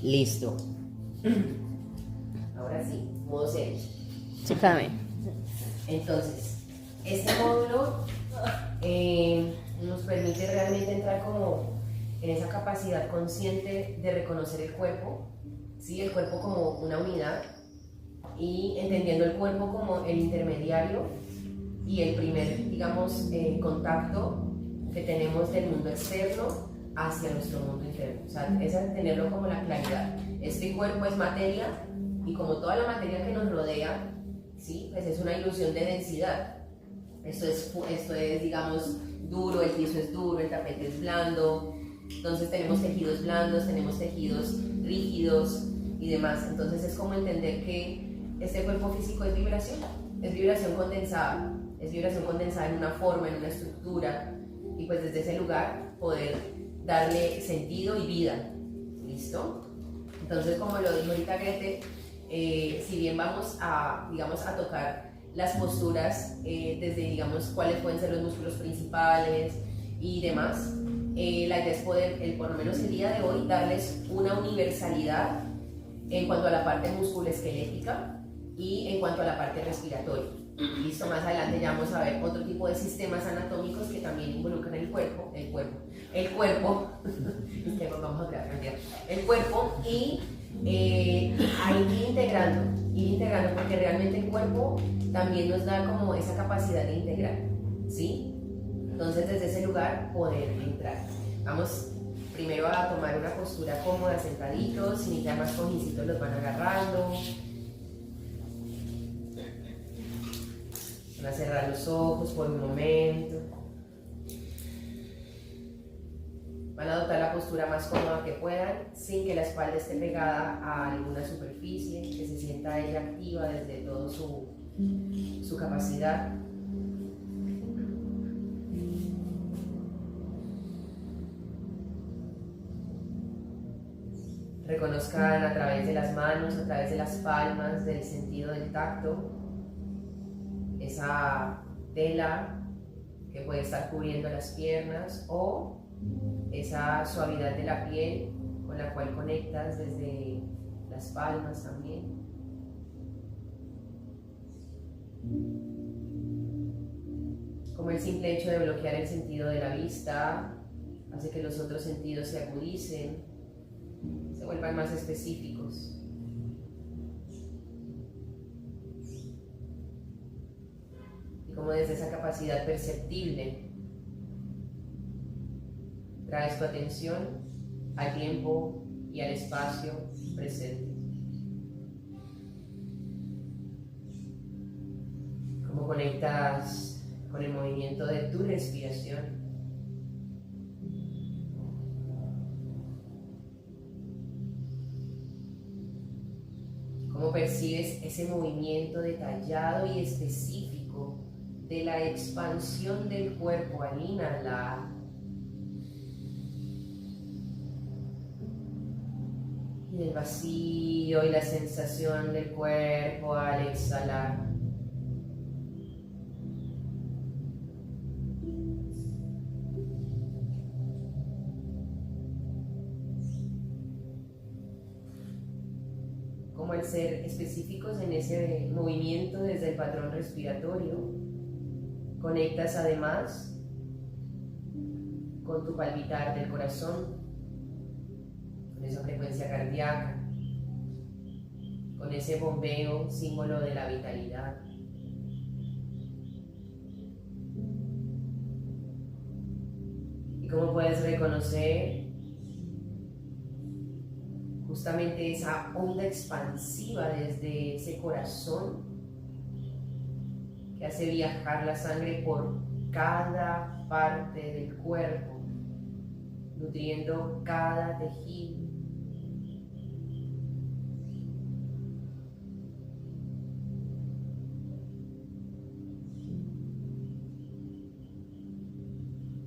Listo. Ahora sí, modo serio. Chécame. Entonces, este módulo nos permite realmente entrar como en esa capacidad consciente de reconocer el cuerpo, ¿sí? El cuerpo como una unidad y entendiendo el cuerpo como el intermediario y el primer, digamos, contacto que tenemos del mundo externo hacia nuestro mundo interno. O sea, es tenerlo como la claridad. Este cuerpo es materia y como toda la materia que nos rodea, ¿sí? Pues es una ilusión de densidad. Esto es, digamos, duro, el piso es duro, el tapete es blando, entonces tenemos tejidos blandos, tenemos tejidos rígidos y demás. Entonces es como entender que este cuerpo físico es vibración condensada en una forma, en una estructura, y pues desde ese lugar poder darle sentido y vida. ¿Listo? Entonces, como lo dijo ahorita Grete, si bien vamos a, digamos, a tocar las posturas desde, digamos, cuáles pueden ser los músculos principales y demás, la idea es poder, por lo menos el día de hoy, darles una universalidad en cuanto a la parte musculoesquelética y en cuanto a la parte respiratoria. Listo, más adelante ya vamos a ver otro tipo de sistemas anatómicos que también involucran el cuerpo, y ahí ir integrando, porque realmente el cuerpo también nos da como esa capacidad de integrar, ¿sí? Entonces desde ese lugar poder entrar. Vamos primero a tomar una postura cómoda, sentaditos, si necesitan más cojincitos los van agarrando. Van a cerrar los ojos por un momento. Van a adoptar la postura más cómoda que puedan, sin que la espalda esté pegada a alguna superficie, que se sienta ella activa desde toda su capacidad. Reconozcan a través de las manos, a través de las palmas, del sentido del tacto, esa tela que puede estar cubriendo las piernas o esa suavidad de la piel con la cual conectas desde las palmas también. Como el simple hecho de bloquear el sentido de la vista hace que los otros sentidos se agudicen, se vuelvan más específicos. Y como desde esa capacidad perceptible traes tu atención al tiempo y al espacio presente. Cómo conectas con el movimiento de tu respiración. Cómo percibes ese movimiento detallado y específico de la expansión del cuerpo al inhalar y del vacío y la sensación del cuerpo al exhalar. Como el ser específicos en ese movimiento desde el patrón respiratorio, conectas además con tu palpitar del corazón, con esa frecuencia cardíaca, con ese bombeo, símbolo de la vitalidad. Y cómo puedes reconocer justamente esa onda expansiva desde ese corazón que hace viajar la sangre por cada parte del cuerpo, nutriendo cada tejido.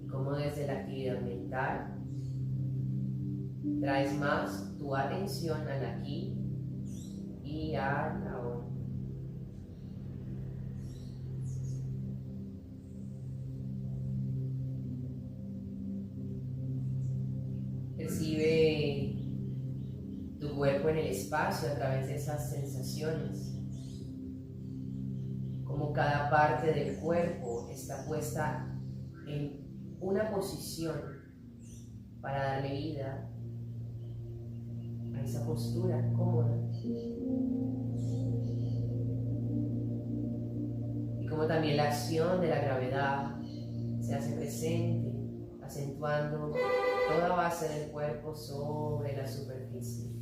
Como desde la actividad mental traes más tu atención al aquí y al ahora. Percibe tu cuerpo en el espacio a través de esas sensaciones. Como cada parte del cuerpo está puesta en una posición para darle vida a esa postura cómoda. Y como también la acción de la gravedad se hace presente, acentuando toda base del cuerpo sobre la superficie.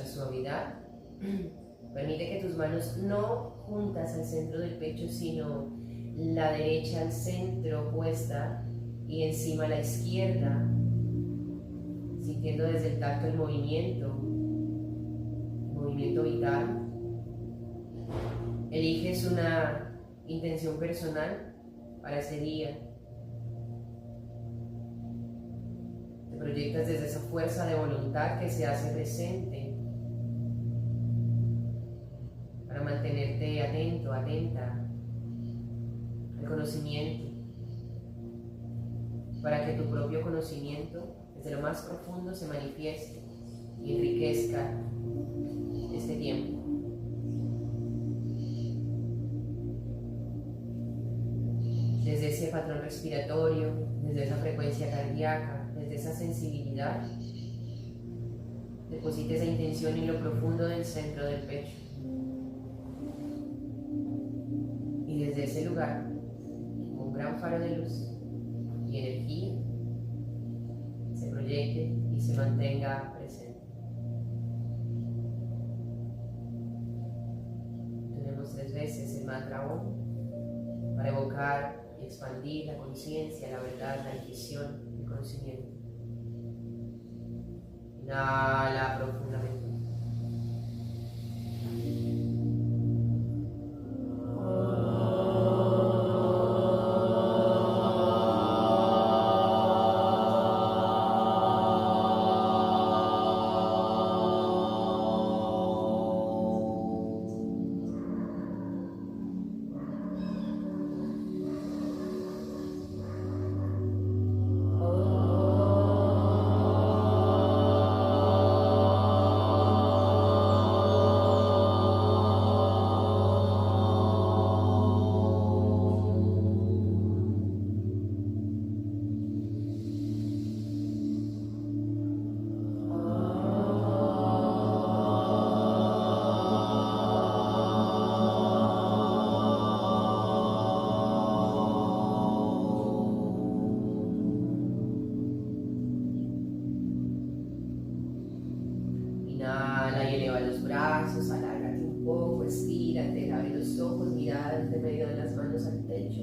Suavidad. Permite que tus manos no juntas al centro del pecho, sino la derecha al centro puesta y encima la izquierda, sintiendo desde el tacto el movimiento vital. Eliges una intención personal para ese día. Te proyectas desde esa fuerza de voluntad que se hace presente para mantenerte atento, atenta al conocimiento, para que tu propio conocimiento desde lo más profundo se manifieste y enriquezca este tiempo. Desde ese patrón respiratorio, desde esa frecuencia cardíaca, desde esa sensibilidad, deposita esa intención en lo profundo del centro del pecho. Y desde ese lugar, como un gran faro de luz y energía, se proyecte y se mantenga presente. Tenemos 3 veces el mantra OM para evocar y expandir la conciencia, la verdad, la intuición, el conocimiento. Inhala profundamente. Inhala y eleva los brazos, alárgate un poco, estírate, abre los ojos, mirada entre medio de las manos al techo.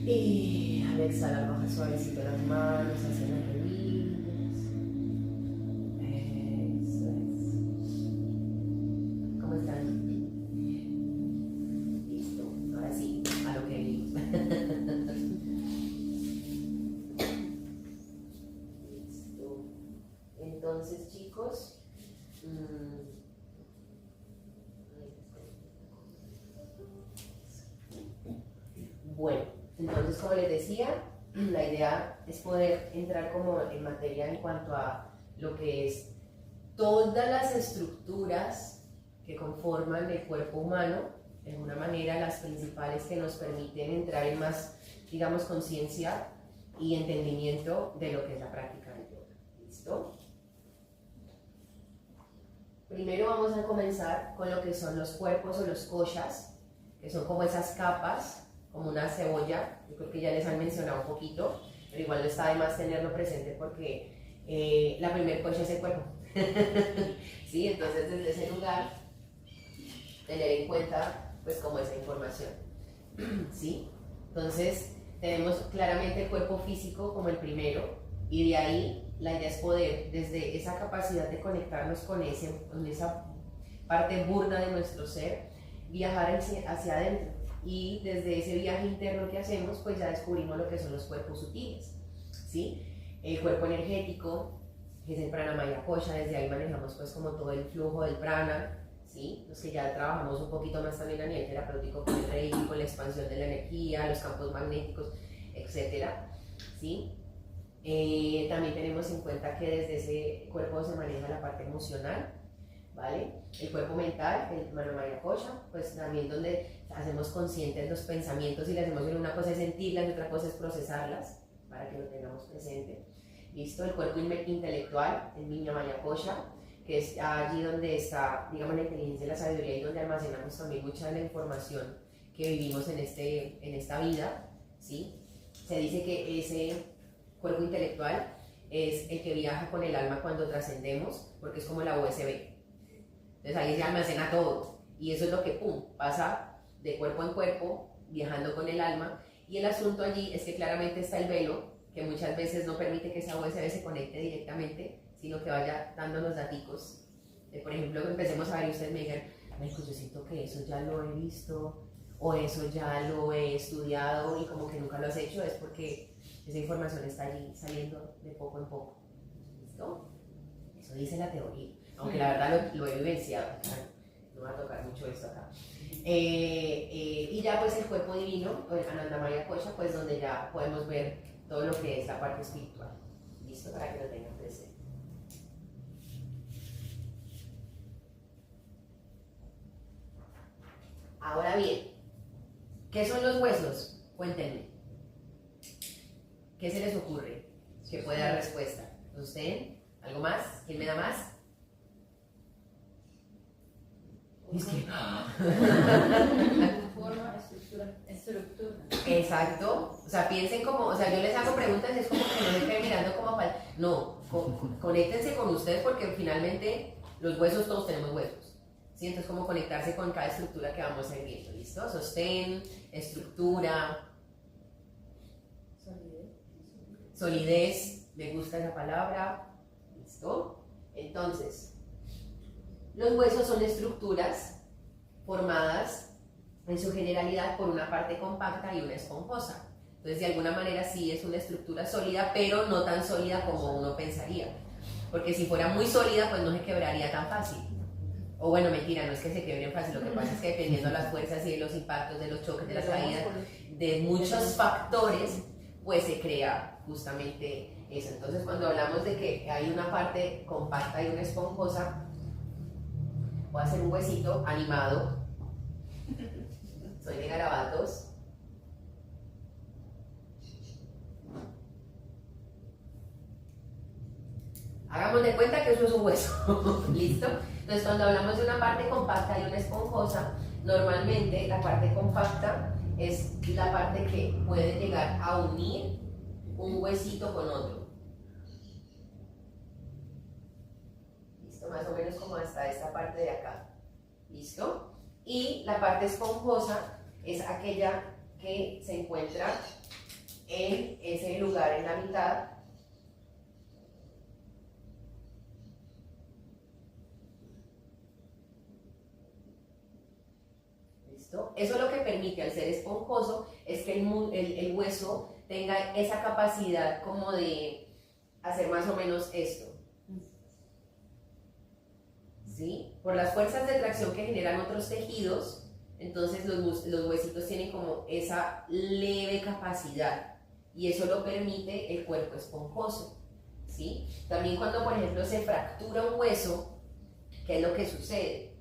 Y al exhalar baja suavecito las manos hacia las rodillas. Eso es. ¿Cómo están? Listo, ahora sí, a lo que venimos. Entonces, chicos, bueno, entonces como les decía, la idea es poder entrar como en materia en cuanto a lo que es todas las estructuras que conforman el cuerpo humano, de alguna manera las principales que nos permiten entrar en más, digamos, conciencia y entendimiento de lo que es la práctica del yoga. ¿Listo? Primero vamos a comenzar con lo que son los cuerpos o los koshas, que son como esas capas, como una cebolla. Yo creo que ya les han mencionado un poquito, pero igual no está de más tenerlo presente porque la primer kosha es el cuerpo. ¿Sí? Entonces desde ese lugar, tener en cuenta pues como esa información. ¿Sí? Entonces tenemos claramente el cuerpo físico como el primero, y de ahí la idea es poder, desde esa capacidad de conectarnos con esa parte burda de nuestro ser, viajar hacia adentro. Y desde ese viaje interno que hacemos, pues ya descubrimos lo que son los cuerpos sutiles, ¿sí? El cuerpo energético, que es el Pranamaya Kosha. Desde ahí manejamos pues como todo el flujo del prana, ¿sí? Los que ya trabajamos un poquito más también a nivel terapéutico con el reiki, con la expansión de la energía, los campos magnéticos, etcétera, ¿sí? También tenemos en cuenta que desde ese cuerpo se maneja la parte emocional, ¿vale? El cuerpo mental, el Pranamaya Kosha, pues también donde hacemos conscientes los pensamientos y las emociones. Una cosa es sentirlas y otra cosa es procesarlas, para que lo tengamos presente. ¿Listo? El cuerpo intelectual, el Vijnana Kosha, que es allí donde está, digamos, la inteligencia y la sabiduría y donde almacenamos también mucha de la información que vivimos en esta vida, ¿sí? Se dice que ese cuerpo intelectual es el que viaja con el alma cuando trascendemos, porque es como la USB. Entonces ahí se almacena todo y eso es lo que, pum, pasa de cuerpo en cuerpo, viajando con el alma. Y el asunto allí es que claramente está el velo, que muchas veces no permite que esa USB se conecte directamente, sino que vaya dándonos daticos. Por ejemplo, que empecemos a ver y ustedes me digan, yo siento que eso ya lo he visto, o eso ya lo he estudiado y como que nunca lo has hecho, es porque esa información está allí saliendo de poco en poco. ¿Listo? Eso dice la teoría, aunque la verdad lo he vivenciado, no va a tocar mucho esto acá. Y ya pues el cuerpo divino, el Anandamaya Kosha, pues donde ya podemos ver todo lo que es la parte espiritual. ¿Listo? Para que lo tengan presente. Ahora bien, ¿qué son los huesos? Cuéntenme. ¿Qué se les ocurre? Que puede dar respuesta. ¿Usted? ¿Algo más? ¿Quién me da más? Es que... Forma, estructura. Exacto. O sea, piensen como, o sea, yo les hago preguntas, es como que no me queden mirando como para... No, conéctense con ustedes porque finalmente los huesos, todos tenemos huesos. ¿Sí? Entonces, como conectarse con cada estructura que vamos a ir viendo, ¿listo? Sostén, estructura, solidez, me gusta esa palabra, ¿listo? Entonces, los huesos son estructuras formadas en su generalidad por una parte compacta y una esponjosa. Entonces, de alguna manera sí es una estructura sólida, pero no tan sólida como uno pensaría. Porque si fuera muy sólida, pues no se quebraría tan fácil. O bueno, mentira, no es que se quebren fácil, lo que pasa es que dependiendo de las fuerzas y de los impactos, de los choques, de las caídas, de muchos factores, pues se crea justamente eso. Entonces, cuando hablamos de que hay una parte compacta y una esponjosa, voy a hacer un huesito animado. Soy de garabatos. Hagamos de cuenta que eso es un hueso. ¿Listo? Entonces, cuando hablamos de una parte compacta y una esponjosa, normalmente la parte compacta es la parte que puede llegar a unir un huesito con otro. ¿Listo? Más o menos como hasta esta parte de acá. ¿Listo? Y la parte esponjosa es aquella que se encuentra en ese lugar en la mitad. ¿Listo? Eso lo que permite al ser esponjoso es que el hueso tenga esa capacidad como de hacer más o menos esto. ¿Sí? Por las fuerzas de tracción que generan otros tejidos, entonces los huesitos tienen como esa leve capacidad y eso lo permite el cuerpo esponjoso. ¿Sí? También cuando, por ejemplo, se fractura un hueso, ¿qué es lo que sucede?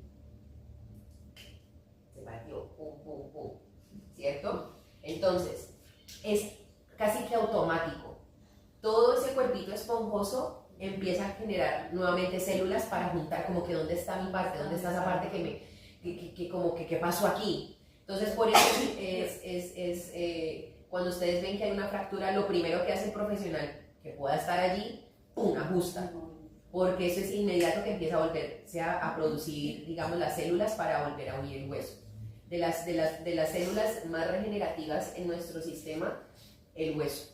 Se partió, pum, pum, pum, ¿cierto? Entonces, es casi que automático. Todo ese cuerpito esponjoso empieza a generar nuevamente células para juntar como que dónde está mi parte, dónde está esa parte que pasó aquí. Entonces por eso cuando ustedes ven que hay una fractura, lo primero que hace el profesional que pueda estar allí, ¡pum!, ajusta, porque eso es inmediato que empieza a volverse a producir, digamos, las células para volver a unir el hueso. De las células más regenerativas en nuestro sistema, el hueso.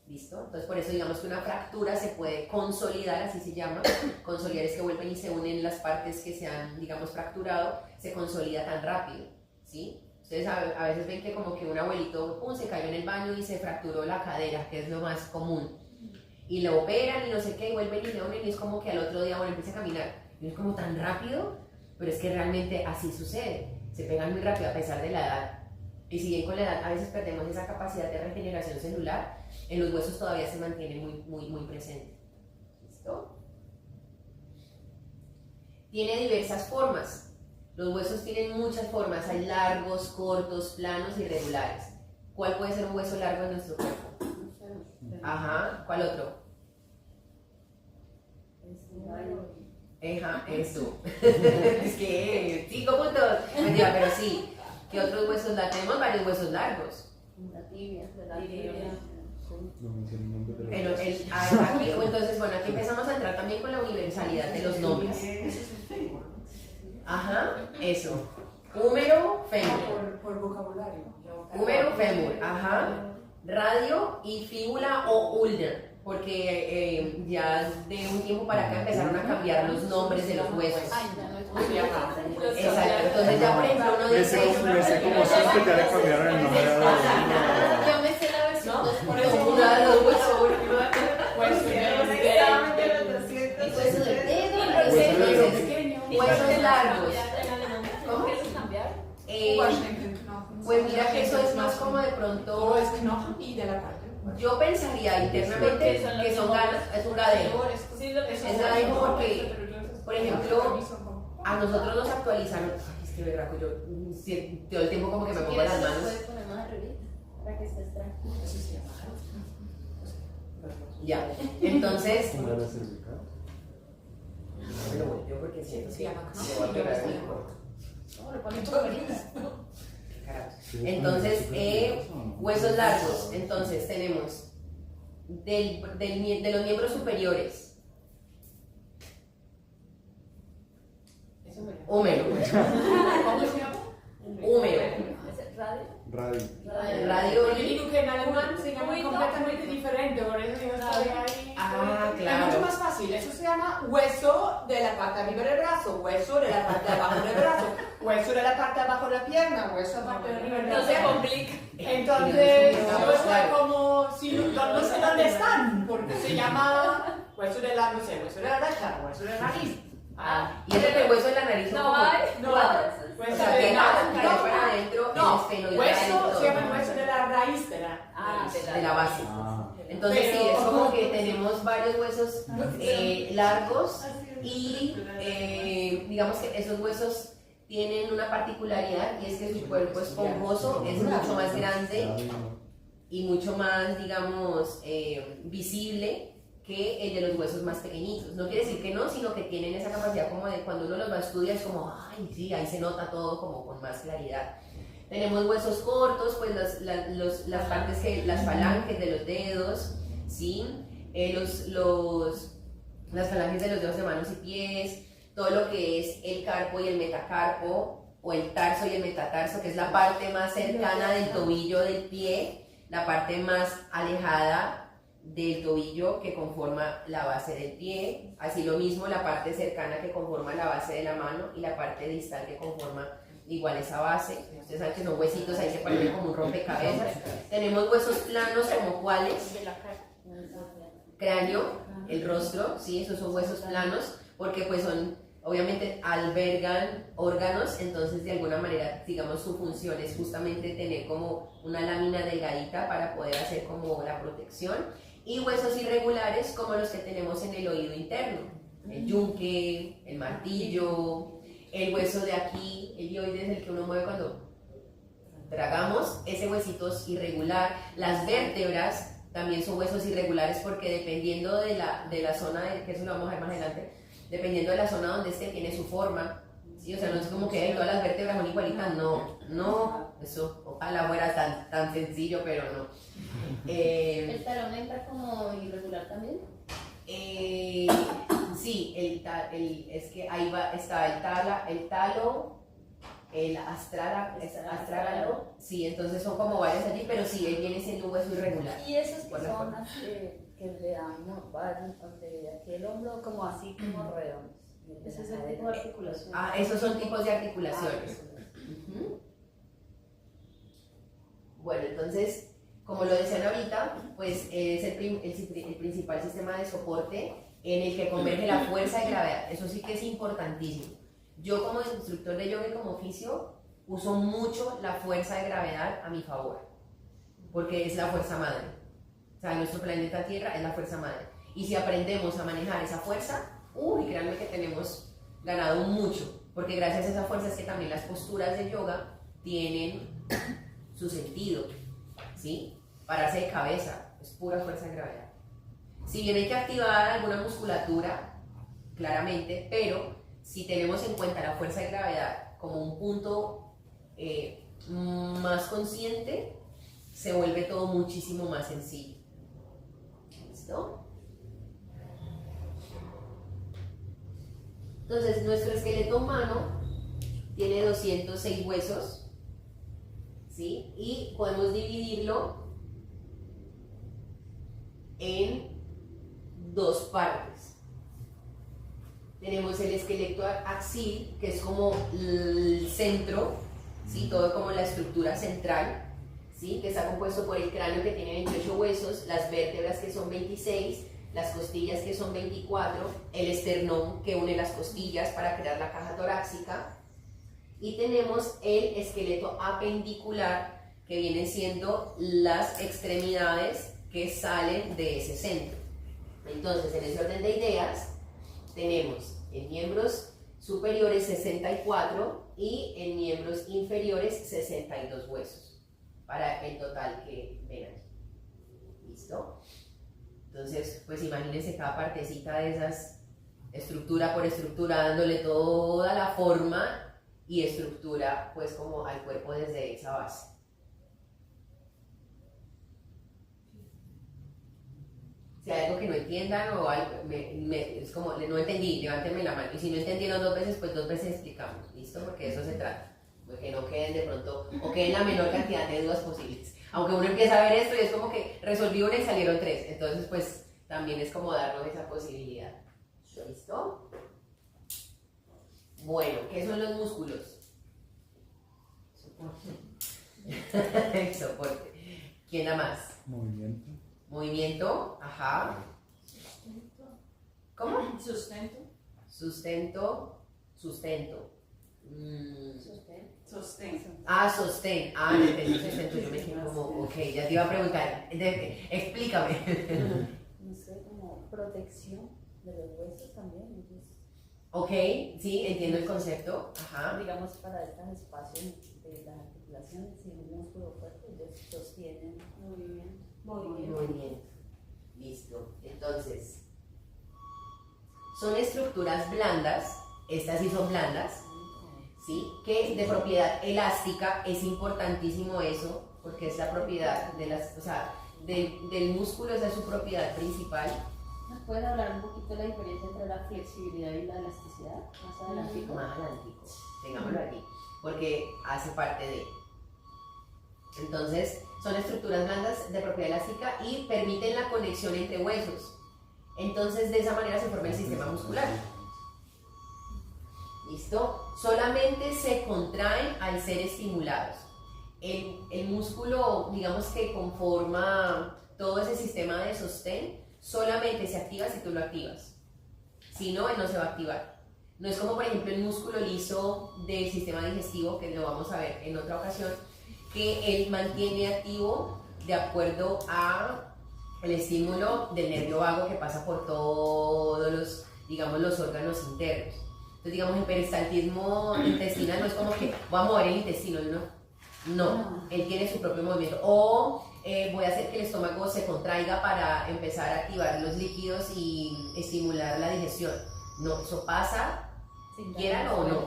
¿Listo? Entonces por eso digamos que una fractura se puede consolidar, así se llama. Consolidar es que vuelven y se unen las partes que se han, digamos, fracturado, se consolida tan rápido, ¿sí? Ustedes a veces ven que como que un abuelito, pum, se cayó en el baño y se fracturó la cadera, que es lo más común. y lo operan y no sé qué, y vuelven y le unen y es como que al otro día, bueno, empieza a caminar. Y es como tan rápido, pero es que realmente así sucede. Se pegan muy rápido a pesar de la edad. Y si bien con la edad a veces perdemos esa capacidad de regeneración celular, en los huesos todavía se mantiene muy presente. ¿Listo? Tiene diversas formas. Los huesos tienen muchas formas. Hay largos, cortos, planos y regulares. ¿Cuál puede ser un hueso largo en nuestro cuerpo? Ajá, ¿cuál otro? Ajá, eso. Es que 5 puntos. Mentira, pero sí. ¿Qué otros huesos largos? Tenemos varios huesos largos. La tibia. Entonces, bueno, aquí empezamos a entrar también con la universalidad de los nombres. Ajá, eso. Húmero, fémur. Por vocabulario. Húmero, fémur, ajá. Radio y fíbula o ulnar, porque ya de un tiempo para acá empezaron a cambiar los nombres de los huesos. Exacto, entonces ya por ejemplo uno dice... Me sé como siempre que ya le cambiaron el nombre a Yo me sé la versión 2 por Uno de los huesos. Hueso del dedo, Huesos largos. ¿Cómo eso cambiar? Pues mira que eso es más como de pronto... Y de la parte. Yo pensaría internamente que son ganas, es un gadeo. Es gadeo porque, por ejemplo, a nosotros nos actualizaron... Ay, es que verraco, yo todo el tiempo como que me pongo las manos. Puedes poner más arribita para que estés tranquilo. Eso se llama. Ya, entonces... ¿Cómo era la cervical? Me lo volteo porque siento Se que llama se va a pegar el hijo. No, le ponen todo el Entonces, huesos largos. Entonces, tenemos de los miembros superiores. Húmero. ¿Cómo se llama? Húmero. Radio. Radio. Radio. Yo digo que en alemán se llama completamente diferente, por eso yo estoy ahí. Ah, Es claro. mucho más fácil, eso se llama hueso de la parte de arriba del brazo, hueso de la parte de abajo del brazo, hueso de la parte de abajo de la pierna, hueso de la parte de arriba del No brazo. se complica. Entonces, yo estoy como, si no sé dónde están, porque se llama hueso de la, no sé, hueso de la oreja, hueso de la nariz. Y ese el hueso de la nariz. No hay. No, O hueso sea, de que la cae para adentro, el no, esfenoidal hueso se llama adentro, hueso de la raíz de la de la base. Ah. Entonces Pero- sí, es como que tenemos varios huesos largos y digamos que esos huesos tienen una particularidad y es que su cuerpo esponjoso es mucho más grande y mucho más, digamos, visible que el de los huesos más pequeñitos. No quiere decir que no, sino que tienen esa capacidad como de cuando uno los va a estudiar es como, ay, sí, ahí se nota todo como con más claridad. Tenemos huesos cortos, pues las partes que, las falanges de los dedos, ¿sí? Las falanges de los dedos de manos y pies, todo lo que es el carpo y el metacarpo, o el tarso y el metatarso, que es la parte más cercana del tobillo del pie, la parte más alejada del tobillo que conforma la base del pie, así lo mismo la parte cercana que conforma la base de la mano y la parte distal que conforma igual esa base. Ustedes saben que son huesitos ahí que parecen como un rompecabezas. Tenemos huesos planos como cuáles, cráneo, el rostro, sí, esos son huesos planos porque pues son, obviamente albergan órganos, entonces de alguna manera, digamos, su función es justamente tener como una lámina delgadita para poder hacer como la protección. Y huesos irregulares como los que tenemos en el oído interno, el yunque, el martillo, el hueso de aquí, el dioides, el que uno mueve cuando tragamos, ese huesito es irregular. Las vértebras también son huesos irregulares porque dependiendo de la zona, que eso lo vamos a ver más adelante, dependiendo de la zona donde esté, tiene su forma. ¿Sí? O sea, no es como que todas las vértebras son igualitas, no, eso ojalá fuera tan sencillo, pero no. ¿El talón entra como irregular también? Sí, es que ahí está el talo, el astrágalo, sí, entonces son como varios allí, pero sí, él viene siendo un hueso irregular. Y esas que Por la son forma. las que le dan, no, de aquí el hombro como así, como redondos. Ese es el tipo de articulación. Esos son tipos de articulaciones. Ujú. Bueno, entonces como lo decían ahorita, pues es el principal sistema de soporte en el que converge la fuerza y gravedad. Eso sí que es importantísimo. Yo como instructor de yoga y como oficio uso mucho la fuerza de gravedad a mi favor, porque es la fuerza madre. O sea, nuestro planeta Tierra es la fuerza madre. Y si aprendemos a manejar esa fuerza, créanme que tenemos ganado mucho, porque gracias a esa fuerza es que también las posturas de yoga tienen su sentido, ¿sí? Pararse de cabeza, es pura fuerza de gravedad. Si bien hay que activar alguna musculatura, claramente, pero si tenemos en cuenta la fuerza de gravedad como un punto más consciente, se vuelve todo muchísimo más sencillo. ¿Listo? Entonces, nuestro esqueleto humano tiene 206 huesos, ¿sí? Y podemos dividirlo en dos partes. Tenemos el esqueleto axil, que es como el centro, ¿sí? Todo como la estructura central, ¿sí? Que está compuesto por el cráneo, que tiene 28 huesos, las vértebras, que son 26, las costillas, que son 24, el esternón, que une las costillas para crear la caja torácica, y tenemos el esqueleto apendicular, que vienen siendo las extremidades que salen de ese centro. Entonces, en ese orden de ideas, tenemos en miembros superiores 64 y en miembros inferiores 62 huesos, para el total que ven aquí. ¿Listo? Entonces, pues imagínense cada partecita de esas, estructura por estructura, dándole toda la forma y estructura, pues como al cuerpo desde esa base. Si hay algo que no entiendan o algo, es como, no entendí, levántenme la mano. Y si no entendieron 2 veces, pues 2 veces explicamos, ¿listo? Porque de eso se trata. Que no queden de pronto, o queden la menor cantidad de dudas posibles. Aunque uno empieza a ver esto y es como que resolví una y salieron 3. Entonces, pues, también es como darnos esa posibilidad. ¿Listo? Bueno, ¿qué son los músculos? Soporte. Soporte. ¿Quién da más? Movimiento. Movimiento, ajá. ¿Cómo? Sustento. Sustento, sustento. Sostén. Sostén. No entendí sustento. Yo me quedé como, ok, ya te iba a preguntar. Explícame. No sé, como protección de los huesos también. Entonces, Ok, sí, entiendo el concepto. Ajá. digamos, para estos espacios de las articulaciones, si un músculo fuerte, ellos sostienen movimiento. Movimiento. Listo. Entonces, son estructuras blandas. Estas sí son blandas. ¿Sí? Que de propiedad elástica, es importantísimo eso, porque es la propiedad de las, o sea, del músculo, esa es su propiedad principal. ¿Nos puedes hablar un poquito de la diferencia entre la flexibilidad y la elasticidad? Más adelante. Más adelantico, tengámoslo aquí, porque hace parte de. Entonces, son estructuras blandas de propiedad elástica y permiten la conexión entre huesos. Entonces, de esa manera se forma el sistema muscular. ¿Listo? Solamente se contraen al ser estimulados. El músculo, digamos que conforma todo ese sistema de sostén, solamente se activa si tú lo activas. Si no, él no se va a activar. No es como, por ejemplo, el músculo liso del sistema digestivo, que lo vamos a ver en otra ocasión, que él mantiene activo de acuerdo a el estímulo del nervio vago que pasa por todos los, digamos, los órganos internos. Entonces, digamos, el peristaltismo intestinal no es como que voy a mover el intestino, no, él tiene su propio movimiento. O voy a hacer que el estómago se contraiga para empezar a activar los líquidos y estimular la digestión. No, eso pasa, quieran o no,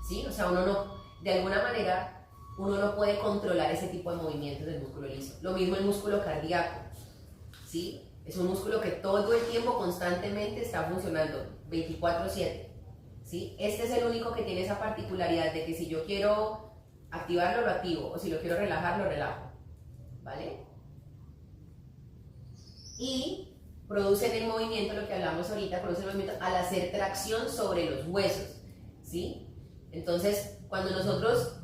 ¿sí? O sea, uno no, de alguna manera, uno no puede controlar ese tipo de movimientos del músculo liso. Lo mismo el músculo cardíaco, ¿sí? Es un músculo que todo el tiempo, constantemente está funcionando, 24/7. ¿Sí? Este es el único que tiene esa particularidad de que si yo quiero activarlo, lo activo, o si lo quiero relajar, lo relajo, ¿vale? Y producen el movimiento, lo que hablamos ahorita, producen el movimiento al hacer tracción sobre los huesos, ¿sí? Entonces, cuando nosotros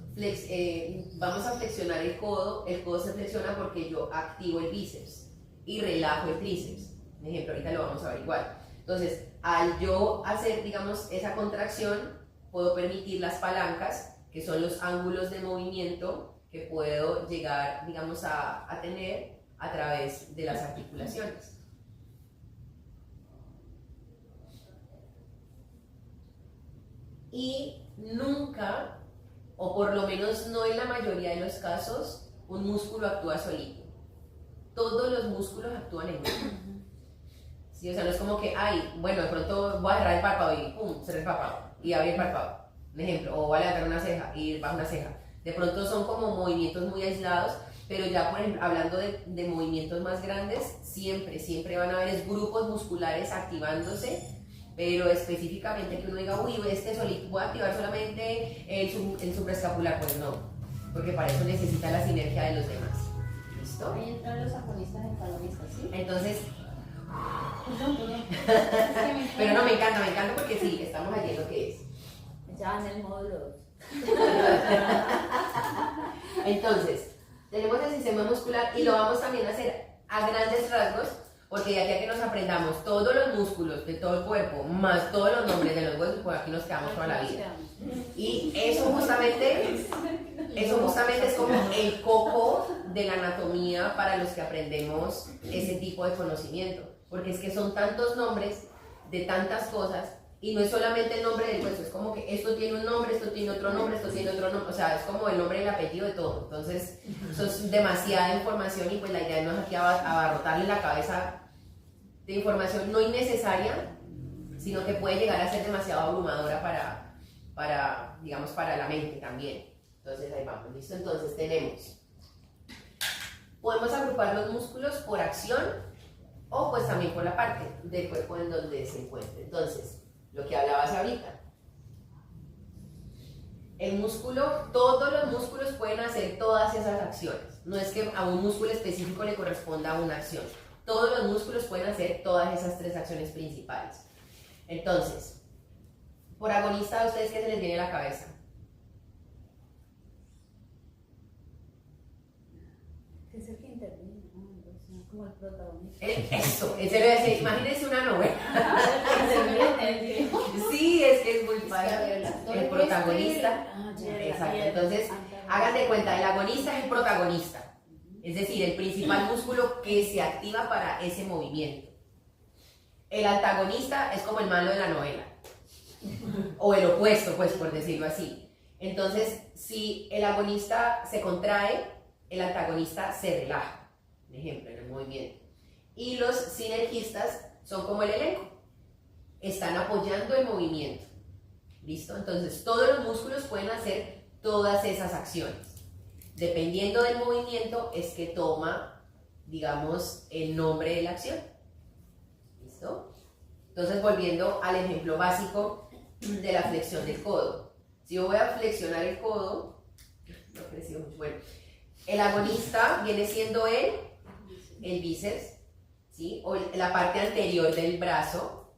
vamos a flexionar el codo se flexiona porque yo activo el bíceps y relajo el tríceps. Por ejemplo, ahorita lo vamos a ver igual. Entonces, al yo hacer, digamos, esa contracción, puedo permitir las palancas, que son los ángulos de movimiento que puedo llegar, digamos, a tener a través de las articulaciones. Y nunca, o por lo menos no en la mayoría de los casos, un músculo actúa solito. Todos los músculos actúan en grupo. ¿Sí? O sea, no es como que, ay, bueno, de pronto voy a cerrar el párpado y pum, cerré el párpado y abrí el párpado. Un ejemplo, o voy a levantar una ceja y ir bajo una ceja. De pronto son como movimientos muy aislados, pero ya, por ejemplo, hablando de movimientos más grandes, siempre van a haber grupos musculares activándose, pero específicamente que uno diga, uy, este solito, voy a activar solamente el supraescapular, pues no, porque para eso necesita la sinergia de los demás. ¿Listo? Ahí entran los agonistas y antagonistas, ¿sí? Entonces, Perdón. pero no, me encanta porque sí, estamos allí en lo que es. Ya en el módulo 2. Entonces, tenemos el sistema muscular y lo vamos también a hacer a grandes rasgos, porque de aquí a que nos aprendamos todos los músculos de todo el cuerpo, más todos los nombres de los huesos, pues aquí nos quedamos toda la vida. Y eso justamente es como el coco de la anatomía para los que aprendemos ese tipo de conocimiento, porque es que son tantos nombres de tantas cosas. Y no es solamente el nombre del hueso, es como que esto tiene un nombre, esto tiene otro nombre, esto tiene otro nombre, o sea, es como el nombre y el apellido de todo. Entonces, eso es demasiada información y pues la idea no es aquí abarrotarle la cabeza de información no innecesaria, sino que puede llegar a ser demasiado abrumadora para digamos, para la mente también. Entonces, ahí vamos, ¿listo? Entonces, podemos agrupar los músculos por acción o pues también por la parte del cuerpo en donde se encuentre. Entonces, lo que hablabas ahorita. El músculo, todos los músculos pueden hacer todas esas acciones. No es que a un músculo específico le corresponda una acción. Todos los músculos pueden hacer todas esas tres acciones principales. Entonces, por agonista, ¿a ustedes qué se les viene a la cabeza? Es el que interviene, como el protagonista. Eso, en serio, imagínense una novela. Sí, es que es muy fácil. El protagonista. Exacto, entonces hagan de cuenta, el agonista es el protagonista. Es decir, el principal músculo que se activa para ese movimiento. El antagonista es como el malo de la novela. O el opuesto, pues, por decirlo así. Entonces, si el agonista se contrae, el antagonista se relaja. Por ejemplo, en el movimiento. Y los sinergistas son como el elenco. Están apoyando el movimiento. ¿Listo? Entonces, todos los músculos pueden hacer todas esas acciones. Dependiendo del movimiento es que toma, digamos, el nombre de la acción. ¿Listo? Entonces, volviendo al ejemplo básico de la flexión del codo. Si yo voy a flexionar el codo, no ha crecido mucho, bueno, el agonista viene siendo el bíceps, ¿sí? O la parte anterior del brazo.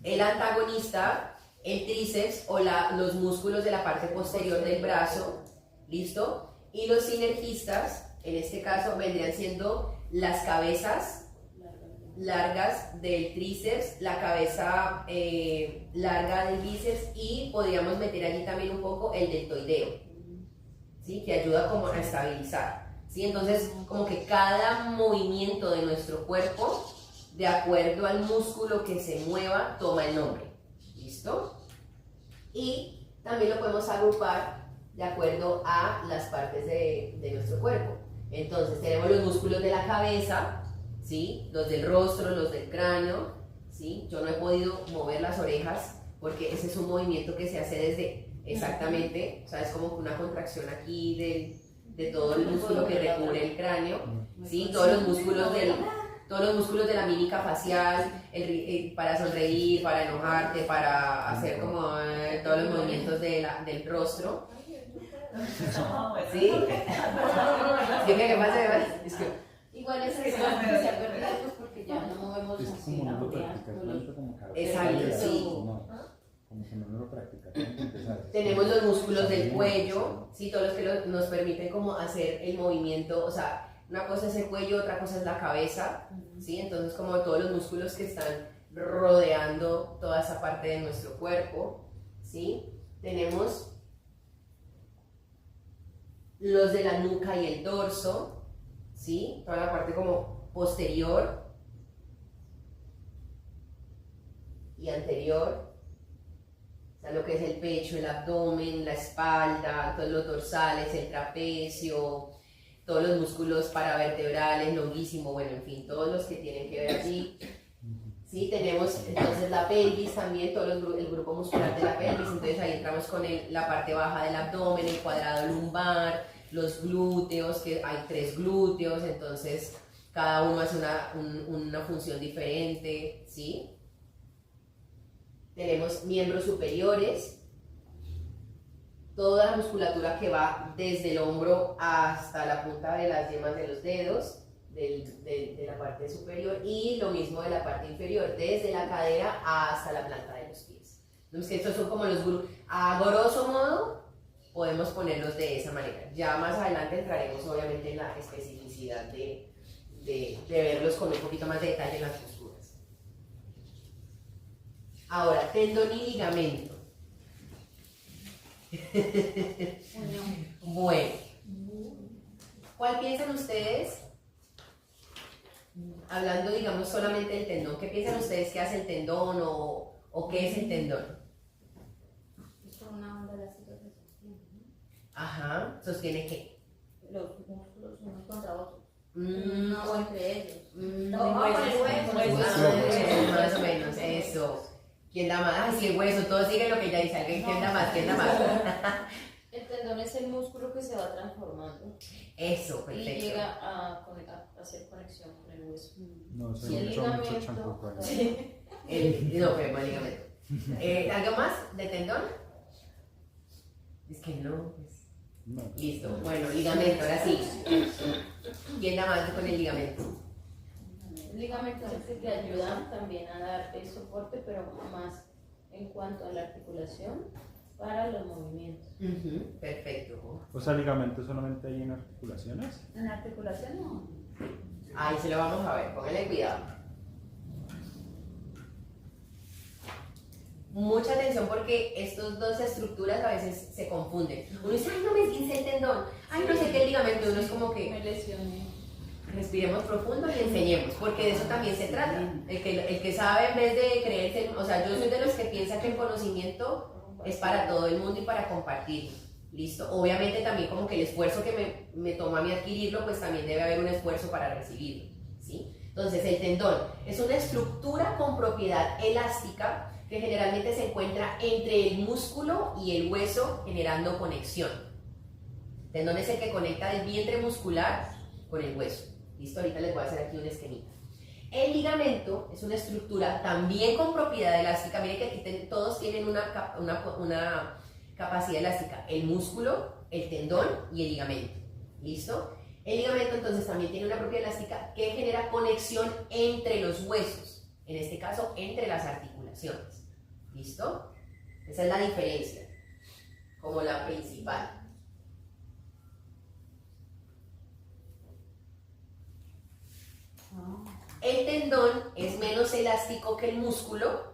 El antagonista, el tríceps o los músculos de la parte posterior del brazo. ¿Listo? Y los sinergistas, en este caso, vendrían siendo las cabezas largas del tríceps, la cabeza larga del bíceps y podríamos meter allí también un poco el deltoideo, ¿sí? Que ayuda como a estabilizar, ¿sí? Entonces, como que cada movimiento de nuestro cuerpo, de acuerdo al músculo que se mueva, toma el nombre. ¿Listo? Y también lo podemos agrupar de acuerdo a las partes de nuestro cuerpo. Entonces tenemos los músculos de la cabeza, ¿sí? Los del rostro, los del cráneo, ¿sí? Yo no he podido mover las orejas porque ese es un movimiento que se hace desde exactamente, o sea, es como una contracción aquí de todo el músculo que recubre el cráneo, ¿sí? Todos los músculos de la mímica facial, para sonreír, para enojarte, para hacer como todos los movimientos del rostro. ¿Sí? ¿Qué pasa? Es que... Igual es especial, ¿verdad? Pues porque ya no movemos Es así como la no unidad. prácticas, como Exacto, sí. Como que no lo practica, tiene que empezar. Tenemos los músculos del cuello, ¿sí? Todos los que nos permiten como hacer el movimiento, o sea, una cosa es el cuello, otra cosa es la cabeza, ¿sí? Entonces como todos los músculos que están rodeando toda esa parte de nuestro cuerpo, ¿sí? Tenemos los de la nuca y el dorso, ¿sí? Toda la parte como posterior y anterior, o sea, lo que es el pecho, el abdomen, la espalda, todos los dorsales, el trapecio, todos los músculos paravertebrales, longuísimo, bueno, en fin, todos los que tienen que ver allí. Sí, tenemos entonces la pelvis también, el grupo muscular de la pelvis, entonces ahí entramos con la parte baja del abdomen, el cuadrado lumbar, los glúteos, que hay 3 glúteos, entonces cada uno hace una función diferente, ¿sí? Tenemos miembros superiores, toda la musculatura que va desde el hombro hasta la punta de las yemas de los dedos, de la parte superior, y lo mismo de la parte inferior, desde la cadera hasta la planta de los pies. Entonces estos son como los grupos, a grosso modo podemos ponerlos de esa manera. Ya más adelante entraremos obviamente en la especificidad de verlos con un poquito más de detalle en las posturas. Ahora, tendón y ligamento. Bueno, ¿cuál piensan ustedes? Hablando, digamos, solamente del tendón, ¿qué piensan ustedes que hace el tendón o qué es el tendón? Es como una onda elástica que sostiene, ¿no? Ajá, ¿sostiene qué? Los músculos unos contra otros. Mm, No, o entre ellos. Más o menos, eso. ¿Quién da más? Ay, sí, el hueso, todos siguen lo que ella dice. ¿Quién da más? ¿Quién da más? El tendón es el músculo que se va transformando Eso, y perfecto. llega a hacer conexión con el hueso. No, se Y el usa mucho ligamento. champú para eso. No, pero mal ligamento. ¿Algo más de tendón? Es que no, pues. No. Listo. Bueno, ligamento, ahora sí. ¿Quién da más con el ligamento? El ligamento es el que te ayuda también a dar el soporte, pero más en cuanto a la articulación para los movimientos. Perfecto. O sea, ligamento solamente hay en articulaciones. En articulación no. Ahí se lo vamos a ver, póngale cuidado. Mucha atención porque estas dos estructuras a veces se confunden. Uno dice, ay, no me esguince el tendón, ay, no sé qué el ligamento. Uno es como que Me lesioné. respiremos profundo y enseñemos, porque de eso también se trata. El que sabe, en vez de creerse, o sea, yo soy de los que piensa que el conocimiento es para todo el mundo y para compartirlo. ¿Listo? Obviamente también como que el esfuerzo que me toma a mí adquirirlo, pues también debe haber un esfuerzo para recibirlo, ¿sí? Entonces el tendón es una estructura con propiedad elástica que generalmente se encuentra entre el músculo y el hueso generando conexión. El tendón es el que conecta el vientre muscular con el hueso. ¿Listo? Ahorita les voy a hacer aquí un esquemita. El ligamento es una estructura también con propiedad elástica. Miren que aquí todos tienen una capacidad elástica, el músculo, el tendón y el ligamento. ¿Listo? El ligamento entonces también tiene una propiedad elástica que genera conexión entre los huesos, en este caso entre las articulaciones. ¿Listo? Esa es la diferencia, como la principal. El tendón es menos elástico que el músculo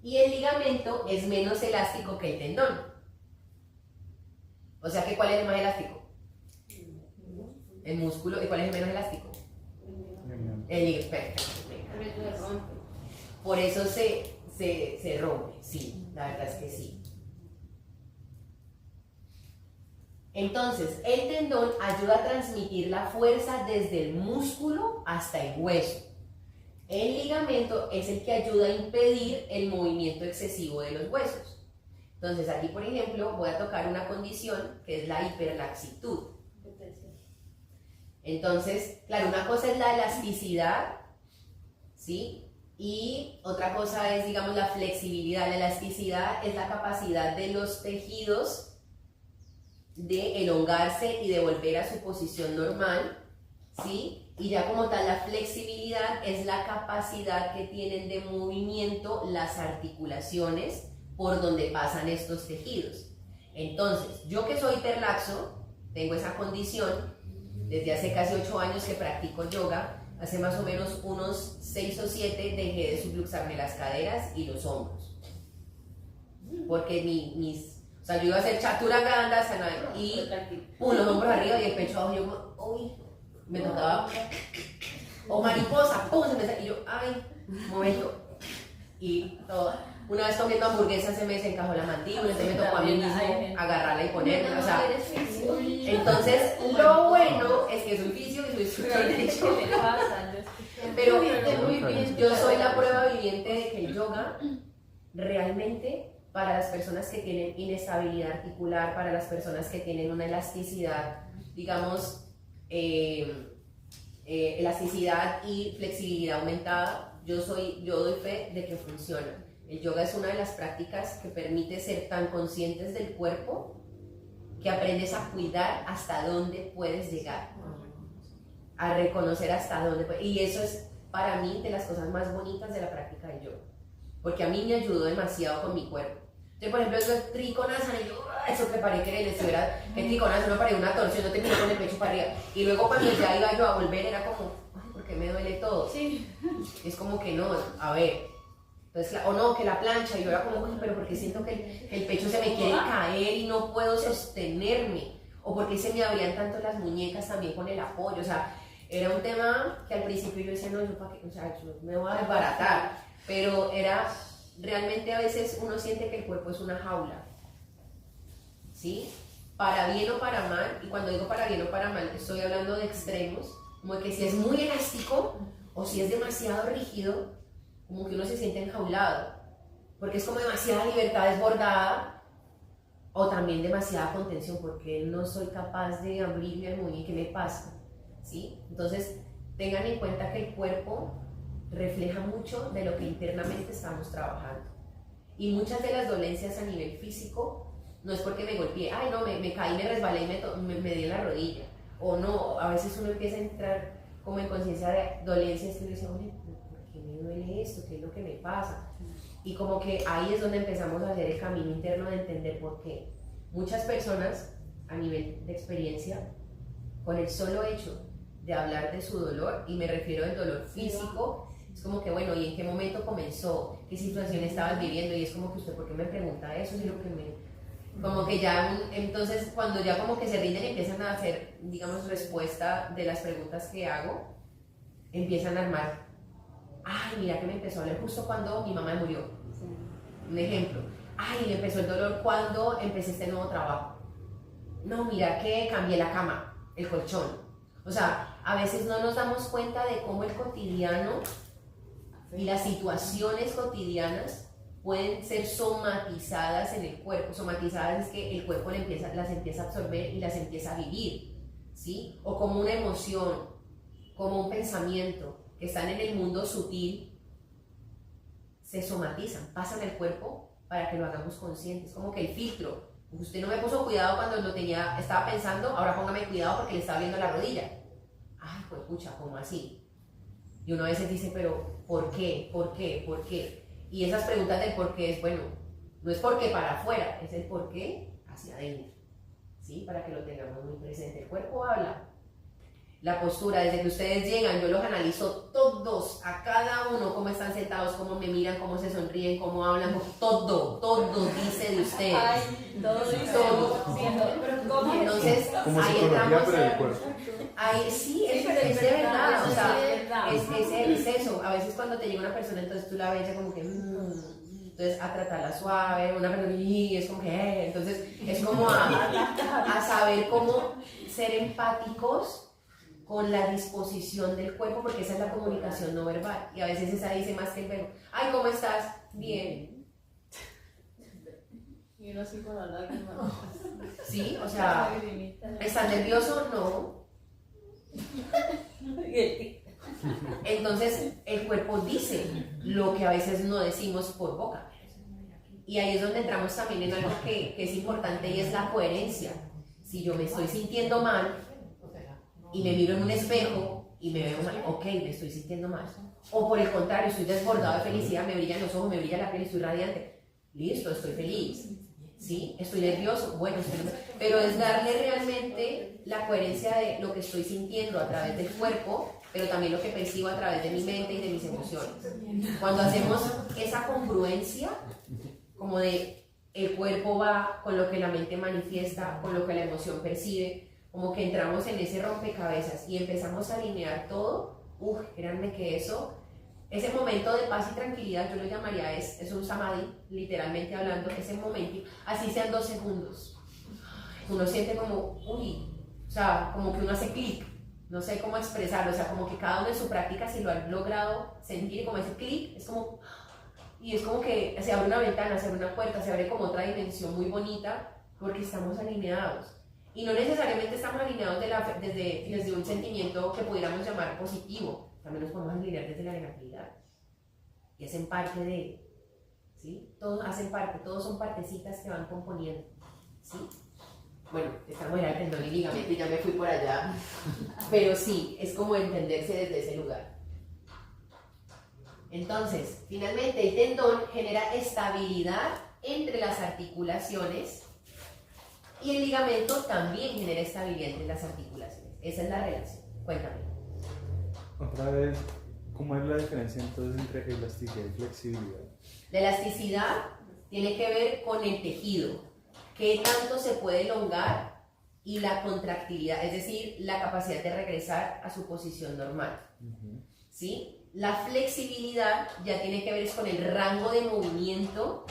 y el ligamento es menos elástico que el tendón. O sea que ¿cuál es el más elástico? El músculo. ¿Y cuál es el menos elástico? El ligamento. Por eso se rompe. Por eso se rompe, sí, la verdad es que sí. Entonces, el tendón ayuda a transmitir la fuerza desde el músculo hasta el hueso. El ligamento es el que ayuda a impedir el movimiento excesivo de los huesos. Entonces, aquí, por ejemplo, voy a tocar una condición que es la hiperlaxitud. Entonces, claro, una cosa es la elasticidad, ¿sí? Y otra cosa es, digamos, la flexibilidad. La elasticidad es la capacidad de los tejidos de elongarse y de volver a su posición normal, ¿sí? Y ya como tal, la flexibilidad es la capacidad que tienen de movimiento las articulaciones por donde pasan estos tejidos. Entonces, yo que soy hiperlaxo, tengo esa condición, desde hace casi 8 años que practico yoga, hace más o menos unos 6 o 7 dejé de subluxarme las caderas y los hombros. Porque o sea, yo iba a hacer chaturanga y los hombros arriba y el pecho abajo, y yo, uy, me tocaba, o mariposa, pum, y yo, ay, un momento, y todo. Una vez comiendo hamburguesas se me desencajó la mandíbula, entonces me tocó a mí mismo agarrarla y ponerla, o sea, entonces lo bueno es que soy fisio y soy instructor de yoga, pero yo soy la prueba viviente de que el yoga realmente, para las personas que tienen inestabilidad articular, para las personas que tienen una elasticidad, digamos, elasticidad y flexibilidad aumentada, yo doy fe de que funciona. El yoga es una de las prácticas que permite ser tan conscientes del cuerpo que aprendes a cuidar hasta dónde puedes llegar, a reconocer hasta dónde puedes. Y eso es para mí de las cosas más bonitas de la práctica del yoga, porque a mí me ayudó demasiado con mi cuerpo. Yo, por ejemplo, eso es Trikonasana, y yo, eso que paré que que Trikonasana, paré una torsión, no te quedé con el pecho para arriba. Y luego cuando ya iba yo a volver, era como, ay, ¿por qué me duele todo? Sí. Es como que no, a ver. Entonces, o no, que la plancha, y yo era como, pero porque siento que el pecho se me quiere caer y no puedo sostenerme, o porque se me abrían tanto las muñecas también con el apoyo, o sea, era un tema que al principio yo decía, no, yo para qué, o sea, yo me voy a desbaratar, pero era, realmente a veces uno siente que el cuerpo es una jaula, ¿sí? Para bien o para mal, y cuando digo para bien o para mal, estoy hablando de extremos, como de que si es muy elástico, o si es demasiado rígido, como que uno se siente enjaulado, porque es como demasiada libertad desbordada, o también demasiada contención, porque no soy capaz de abrirme al muñeco, ¿qué me pasa? ¿Sí? Entonces, tengan en cuenta que el cuerpo refleja mucho de lo que internamente estamos trabajando. Y muchas de las dolencias a nivel físico, no es porque me golpeé, ay no, me caí, me resbalé y me di en la rodilla, o no, a veces uno empieza a entrar como en conciencia de dolencias que uno dice, oye, ¿qué me duele esto? ¿Qué es lo que me pasa? Y como que ahí es donde empezamos a hacer el camino interno de entender por qué. Muchas personas, a nivel de experiencia, con el solo hecho de hablar de su dolor, y me refiero al dolor físico, es como que, bueno, ¿y en qué momento comenzó? ¿Qué situación estabas viviendo? Y es como que usted, ¿por qué me pregunta eso? Es lo que como que ya, entonces, cuando ya como que se rinden y empiezan a hacer, digamos, respuesta de las preguntas que hago, empiezan a armar. Ay, mira que me empezó a doler justo cuando mi mamá murió. Sí. Un ejemplo. Ay, me empezó el dolor cuando empecé este nuevo trabajo. No, mira que cambié la cama, el colchón. O sea, a veces no nos damos cuenta de cómo el cotidiano y las situaciones cotidianas pueden ser somatizadas en el cuerpo. Somatizadas es que el cuerpo las empieza a absorber y las empieza a vivir, ¿sí? O como una emoción, como un pensamiento, que están en el mundo sutil, se somatizan, pasan al cuerpo para que lo hagamos conscientes, como que el filtro. Usted no me puso cuidado cuando estaba pensando, ahora póngame cuidado porque le estaba viendo la rodilla. Ay, pues pucha, ¿cómo así? Y uno a veces dice, pero ¿por qué? ¿Por qué? ¿Por qué? Y esas preguntas del por qué es, bueno, no es por qué para afuera, es el por qué hacia adentro, ¿sí? Para que lo tengamos muy presente. El cuerpo habla. La postura, desde que ustedes llegan, yo los analizo todos, a cada uno, cómo están sentados, cómo me miran, cómo se sonríen, cómo hablan, todo dice de ustedes. Ay, todo dice. Todo. Entonces, Como ahí psicología, entramos. pero del cuerpo. Ahí sí, es de verdad, o sea, es eso. A veces cuando te llega una persona, entonces tú la ves ya como que, entonces a tratarla suave, una persona, y es como que, entonces es como a saber cómo ser empáticos con la disposición del cuerpo, porque esa es la comunicación no verbal, y a veces esa dice más que el verbo. Ay, ¿cómo estás? Bien. Y uno así con la lágrima. Sí, o sea, ¿estás nervioso? No. Entonces el cuerpo dice lo que a veces no decimos por boca, y ahí es donde entramos también en algo que es importante, y es la coherencia. Si yo me estoy sintiendo mal y me miro en un espejo y me veo mal, ok, me estoy sintiendo mal, o por el contrario, estoy desbordado de felicidad, me brillan los ojos, me brilla la piel y estoy radiante, listo, estoy feliz, ¿sí? Estoy nervioso, bueno, pero es darle realmente la coherencia de lo que estoy sintiendo a través del cuerpo, pero también lo que percibo a través de mi mente y de mis emociones. Cuando hacemos esa congruencia, como de el cuerpo va con lo que la mente manifiesta, con lo que la emoción percibe, como que entramos en ese rompecabezas y empezamos a alinear todo, créanme que ese momento de paz y tranquilidad, yo lo llamaría, es un samadhi, literalmente hablando, ese momento, así sean 2 segundos, uno siente como, o sea, como que uno hace clic, no sé cómo expresarlo, o sea, como que cada uno en su práctica, si lo han logrado sentir, como ese clic, es como, y es como que se abre una ventana, se abre una puerta, se abre como otra dimensión muy bonita, porque estamos alineados. Y no necesariamente estamos alineados desde un sentimiento que pudiéramos llamar positivo, también nos podemos alinear desde la negatividad. Y hacen parte de, ¿sí? Todos hacen parte, todos son partecitas que van componiendo, ¿sí? Bueno, estamos en el tendón y ligamento y ya me fui por allá, pero sí, es como entenderse desde ese lugar. Entonces, finalmente el tendón genera estabilidad entre las articulaciones y el ligamento también genera estabilidad entre las articulaciones. Esa es la relación. Cuéntame. Otra vez, ¿cómo es la diferencia entonces entre elasticidad y flexibilidad? La elasticidad tiene que ver con el tejido, qué tanto se puede elongar, y la contractilidad, es decir, la capacidad de regresar a su posición normal. ¿Sí? La flexibilidad ya tiene que ver con el rango de movimiento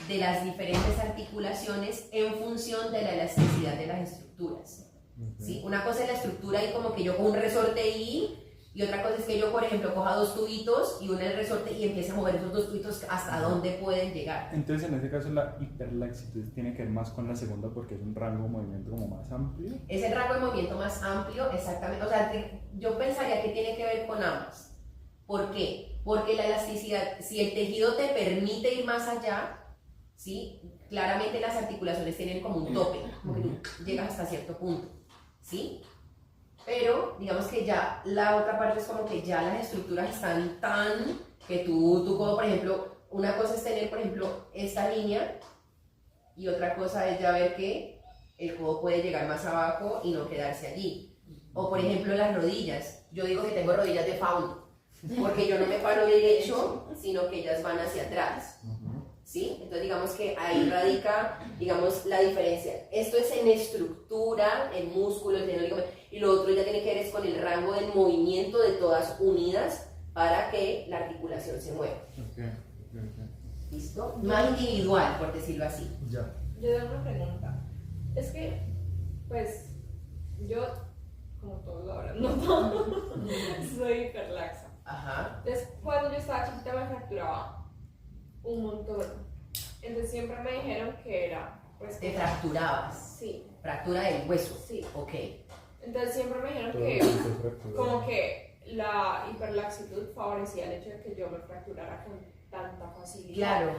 de las diferentes articulaciones en función de la elasticidad de las estructuras. ¿Sí? Una cosa es la estructura y como que yo cojo un resorte y otra cosa es que yo, por ejemplo, coja 2 tubitos y une el resorte y empiece a mover esos 2 tubitos hasta dónde pueden llegar. Entonces, en este caso, la hiperlaxitud tiene que ver más con la segunda porque es un rango de movimiento como más amplio. Es el rango de movimiento más amplio, exactamente. O sea, yo pensaría que tiene que ver con ambas. ¿Por qué? Porque la elasticidad, si el tejido te permite ir más allá, ¿sí? Claramente las articulaciones tienen como un tope, como que tú llegas hasta cierto punto, ¿sí? Pero digamos que ya la otra parte es como que ya las estructuras están tan que tú como por ejemplo, una cosa es tener por ejemplo esta línea y otra cosa es ya ver que el codo puede llegar más abajo y no quedarse allí. O por ejemplo las rodillas, yo digo que tengo rodillas de fauno, porque yo no me paro derecho, sino que ellas van hacia atrás. ¿Sí? Entonces digamos que ahí radica, digamos, la diferencia. Esto es en estructura, en músculo, en tendón, y lo otro ya tiene que ver es con el rango del movimiento de todas unidas para que la articulación se mueva. ¿Listo? Más individual, por decirlo así. Ya. Yo tengo una pregunta. Es que, pues, yo, como todos lo habrán notado, soy hiperlaxa. Ajá. Entonces, cuando yo estaba chiquita me fracturaba un montón. Entonces siempre me dijeron que era, pues... Te fracturabas. Sí. Fractura del hueso. Sí. Ok. Entonces siempre me dijeron Todo que, lo que se fractura. como que la hiperlaxitud favorecía el hecho de que yo me fracturara con tanta facilidad. Claro.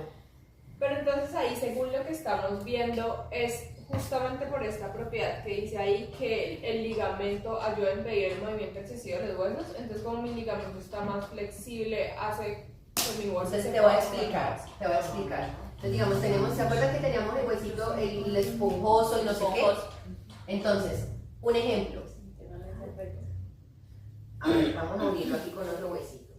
Pero entonces ahí, según lo que estamos viendo, es justamente por esta propiedad que dice ahí que el ligamento ayuda a impedir el movimiento excesivo de los huesos. Entonces, como mi ligamento está más flexible, hace que mi hueso... Entonces te voy a explicar. Entonces digamos, ¿se acuerdan que teníamos el huesito, el esponjoso y no sé qué? Entonces, un ejemplo. A ver, vamos a unirlo aquí con otro huesito.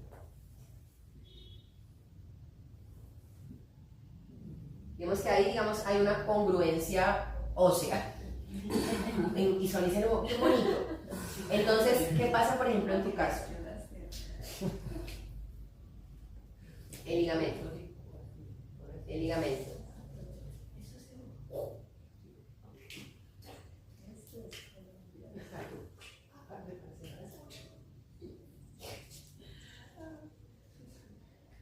Digamos que ahí, hay una congruencia ósea. Visualícenlo bien bonito. Entonces, ¿qué pasa, por ejemplo, en tu caso? El ligamento.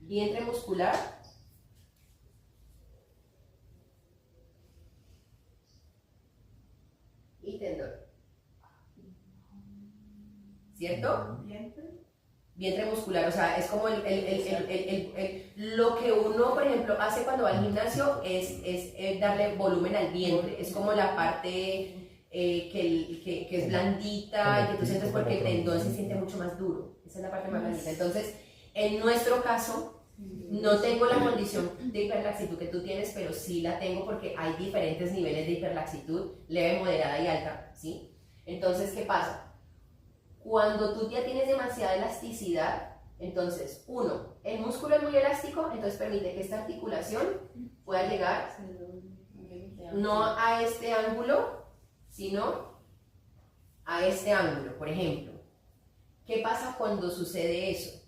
Vientre muscular. Y tendón. ¿Cierto? Vientre muscular, o sea, es como lo que uno, por ejemplo, hace cuando va al gimnasio es darle volumen al vientre, es como la parte que es blandita y que tú sientes porque el tendón se siente mucho más duro, esa es la parte más blandita. Entonces, en nuestro caso, No tengo la condición de hiperlaxitud que tú tienes, pero sí la tengo porque hay diferentes niveles de hiperlaxitud, leve, moderada y alta, ¿sí? Entonces, ¿qué pasa? Cuando tú ya tienes demasiada elasticidad, entonces, uno, el músculo es muy elástico, entonces permite que esta articulación pueda llegar no a este ángulo, sino a este ángulo, por ejemplo. ¿Qué pasa cuando sucede eso?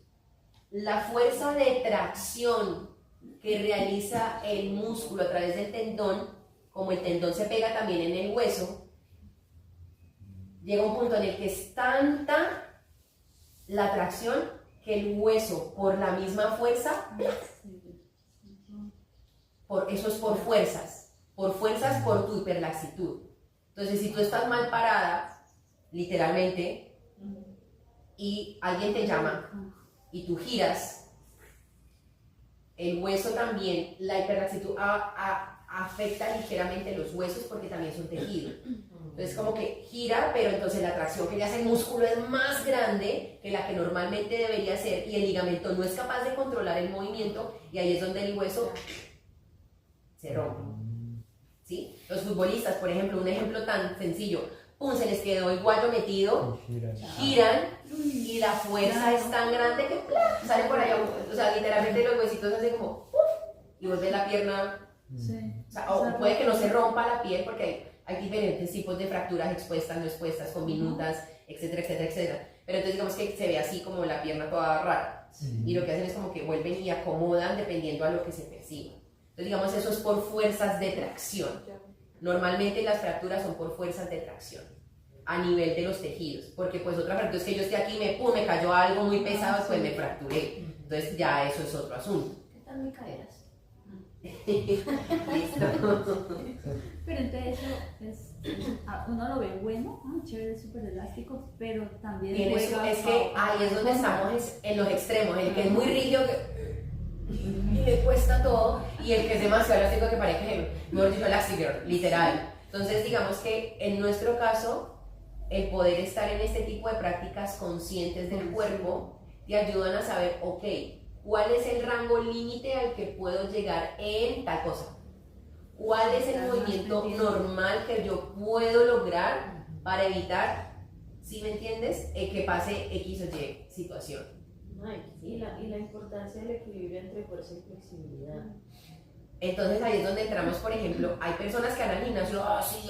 La fuerza de tracción que realiza el músculo a través del tendón, como el tendón se pega también en el hueso, llega a un punto en el que es tanta la tracción que el hueso, por la misma fuerza, eso es por fuerzas por tu hiperlaxitud. Entonces, si tú estás mal parada, literalmente, y alguien te llama y tú giras, el hueso también, la hiperlaxitud afecta ligeramente los huesos porque también son tejido. Entonces como que gira, pero entonces la tracción que le hace el músculo es más grande que la que normalmente debería ser y el ligamento no es capaz de controlar el movimiento y ahí es donde el hueso se rompe. ¿Sí? Los futbolistas, por ejemplo, un ejemplo tan sencillo, ¡pum!, se les quedó el guayo metido, giran y la fuerza es tan grande que ¡plá!, sale por ahí, o sea, literalmente los huesitos hacen como ¡puf!, y vuelve la pierna, o sea, o puede que no se rompa la piel porque hay diferentes tipos de fracturas expuestas, no expuestas, comminutas, etcétera, etcétera, etcétera, pero entonces digamos que se ve así como la pierna toda rara, y lo que hacen es como que vuelven y acomodan dependiendo a lo que se perciba. Entonces digamos eso es por fuerzas de tracción. Normalmente las fracturas son por fuerzas de tracción a nivel de los tejidos, porque pues otra fractura es que yo esté aquí y me cayó algo muy pesado, pues me fracturé, entonces ya eso es otro asunto. ¿Qué tal me caerás? Listo. Pero entonces eso uno lo ve bueno, chévere, súper elástico, pero también Es que ahí es donde estamos en los extremos, el que es muy rígido y le cuesta todo, y el que es demasiado elástico que parece, mejor dicho, Elastic Girl, literal. Entonces digamos que en nuestro caso, el poder estar en este tipo de prácticas conscientes del cuerpo te ayudan a saber, ok, ¿cuál es el rango límite al que puedo llegar en tal cosa? ¿Cuál es el movimiento normal que yo puedo lograr para evitar, ¿sí me entiendes?, que pase X o Y situación. Y la importancia del equilibrio entre fuerza y flexibilidad. Entonces ahí es donde entramos, por ejemplo, hay personas que van al gimnasio, sí,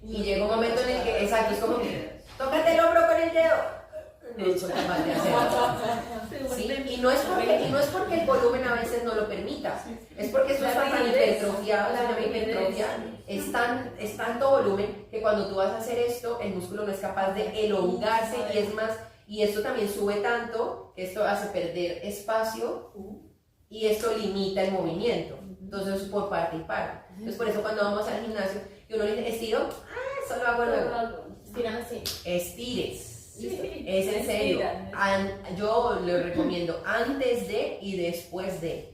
y llega un momento en el que, exacto, es como que, tócate el hombro con el dedo. No soy capaz de hacerlo. ¿Sí? Y no es porque el volumen a veces no lo permita, es porque eso está tan hipertrofiado, la hipertrofia es tanto volumen que cuando tú vas a hacer esto, el músculo no es capaz de elongarse y es más, y esto también sube tanto que esto hace perder espacio y esto limita el movimiento. Entonces por parte y parte. Entonces por eso cuando vamos al gimnasio y uno le dice estiro, solo hago luego. Estiran así. Estires. Sí, Es en serio. Yo lo recomiendo antes de y después de.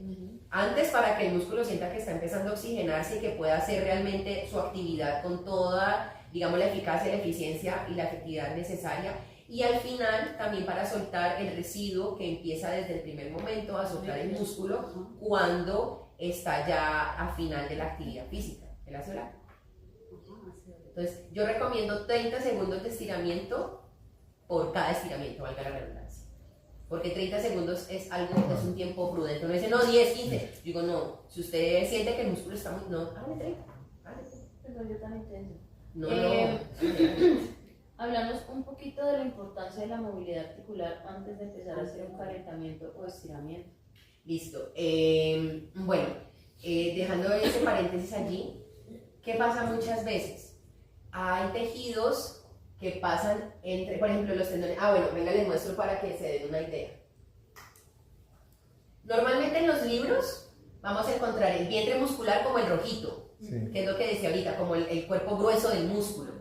Antes para que el músculo sienta que está empezando a oxigenarse y que pueda hacer realmente su actividad con toda, digamos, la eficacia, la eficiencia y la efectividad necesaria. Y al final también para soltar el residuo que empieza desde el primer momento a soltar el músculo cuando está ya a final de la actividad física, de la sola. Entonces yo recomiendo 30 segundos de estiramiento por cada estiramiento, valga la redundancia. Porque 30 segundos es un tiempo prudente. Uno dice, no, 10, 15. Yo digo, no, si usted siente que el músculo está muy... No, hágale 30. Perdón, yo también tengo. No. Hablamos un poquito de la importancia de la movilidad articular antes de empezar a hacer un calentamiento o estiramiento. Listo. Bueno, dejando ese paréntesis allí, ¿qué pasa muchas veces? Hay tejidos que pasan entre, por ejemplo, los tendones. Bueno, venga, les muestro para que se den una idea. Normalmente en los libros vamos a encontrar el vientre muscular como el rojito, que es lo que decía ahorita, como el cuerpo grueso del músculo.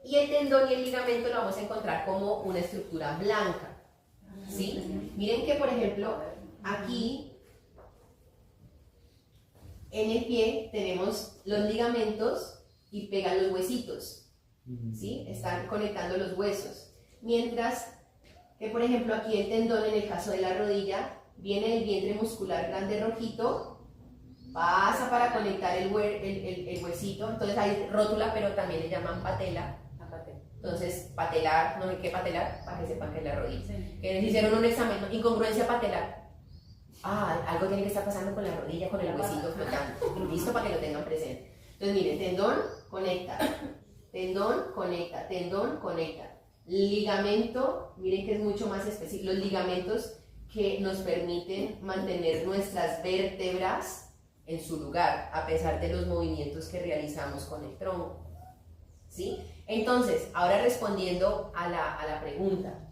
Y el tendón y el ligamento lo vamos a encontrar como una estructura blanca. ¿Sí? Miren que, por ejemplo, aquí en el pie tenemos los ligamentos y pegan los huesitos. ¿Sí? Están conectando los huesos. Mientras que, por ejemplo, aquí el tendón, en el caso de la rodilla, viene el vientre muscular grande rojito, pasa para conectar el huesito, entonces hay rótula, pero también le llaman patela. Entonces, patelar, no sé qué patelar, para que sepan que es la rodilla. Que les hicieron un examen, ¿no? Incongruencia patelar. Algo tiene que estar pasando con la rodilla, con el huesito flotando. Listo, para que lo tengan presente. Entonces, miren, tendón, conecta. Tendón, conecta. Tendón, conecta. Ligamento, miren que es mucho más específico. Los ligamentos que nos permiten mantener nuestras vértebras en su lugar, a pesar de los movimientos que realizamos con el tronco. ¿Sí? Entonces, ahora respondiendo a la pregunta,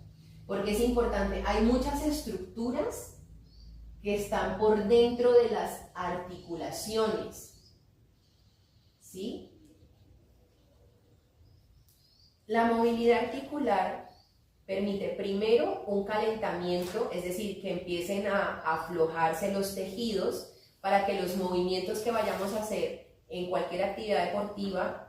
porque es importante, hay muchas estructuras que están por dentro de las articulaciones, ¿sí? La movilidad articular permite primero un calentamiento, es decir, que empiecen a aflojarse los tejidos para que los movimientos que vayamos a hacer en cualquier actividad deportiva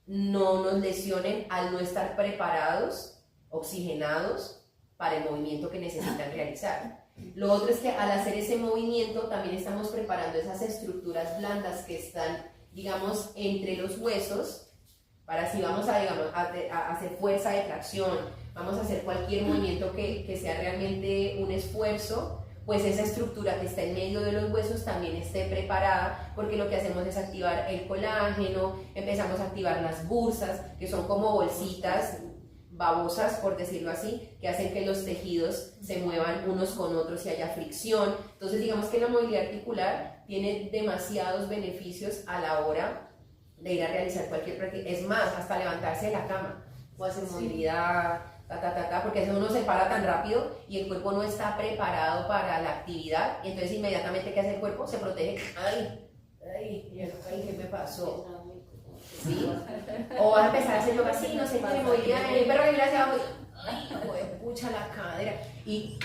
no nos lesionen al no estar preparados, oxigenados para el movimiento que necesitan realizar. Lo otro es que al hacer ese movimiento también estamos preparando esas estructuras blandas que están, digamos, entre los huesos, para si vamos a, digamos, a hacer fuerza de tracción, vamos a hacer cualquier movimiento que sea realmente un esfuerzo, pues esa estructura que está en medio de los huesos también esté preparada, porque lo que hacemos es activar el colágeno, empezamos a activar las bursas, que son como bolsitas babosas, por decirlo así, que hacen que los tejidos se muevan unos con otros y haya fricción. Entonces digamos que la movilidad articular tiene demasiados beneficios a la hora de ir a realizar cualquier práctica, es más, hasta levantarse de la cama, o hacer movilidad, porque eso uno se para tan rápido y el cuerpo no está preparado para la actividad, y entonces inmediatamente que hace el cuerpo se protege. Ay, ¿qué me pasó? ¿Sí? O vas a empezar a hacer yoga así, no sé qué, movilidad, pero que hacia abajo, pucha la cadera, y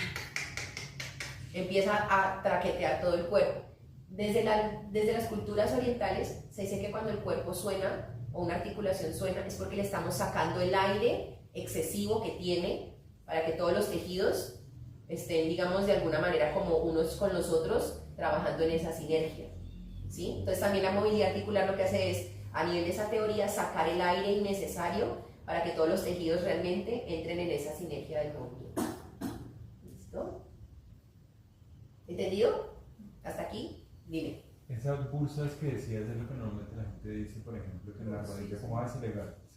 empieza a traquetear todo el cuerpo. Desde las culturas orientales se dice que cuando el cuerpo suena o una articulación suena es porque le estamos sacando el aire excesivo que tiene para que todos los tejidos estén, digamos, de alguna manera como unos con los otros trabajando en esa sinergia, ¿sí? Entonces también la movilidad articular lo que hace es, a nivel de esa teoría, sacar el aire innecesario para que todos los tejidos realmente entren en esa sinergia del movimiento. ¿Listo? ¿Entendido? ¿Hasta aquí? Dime. Esas bursas que decías es lo que normalmente la gente dice, por ejemplo, que en la rodilla, ¿cómo se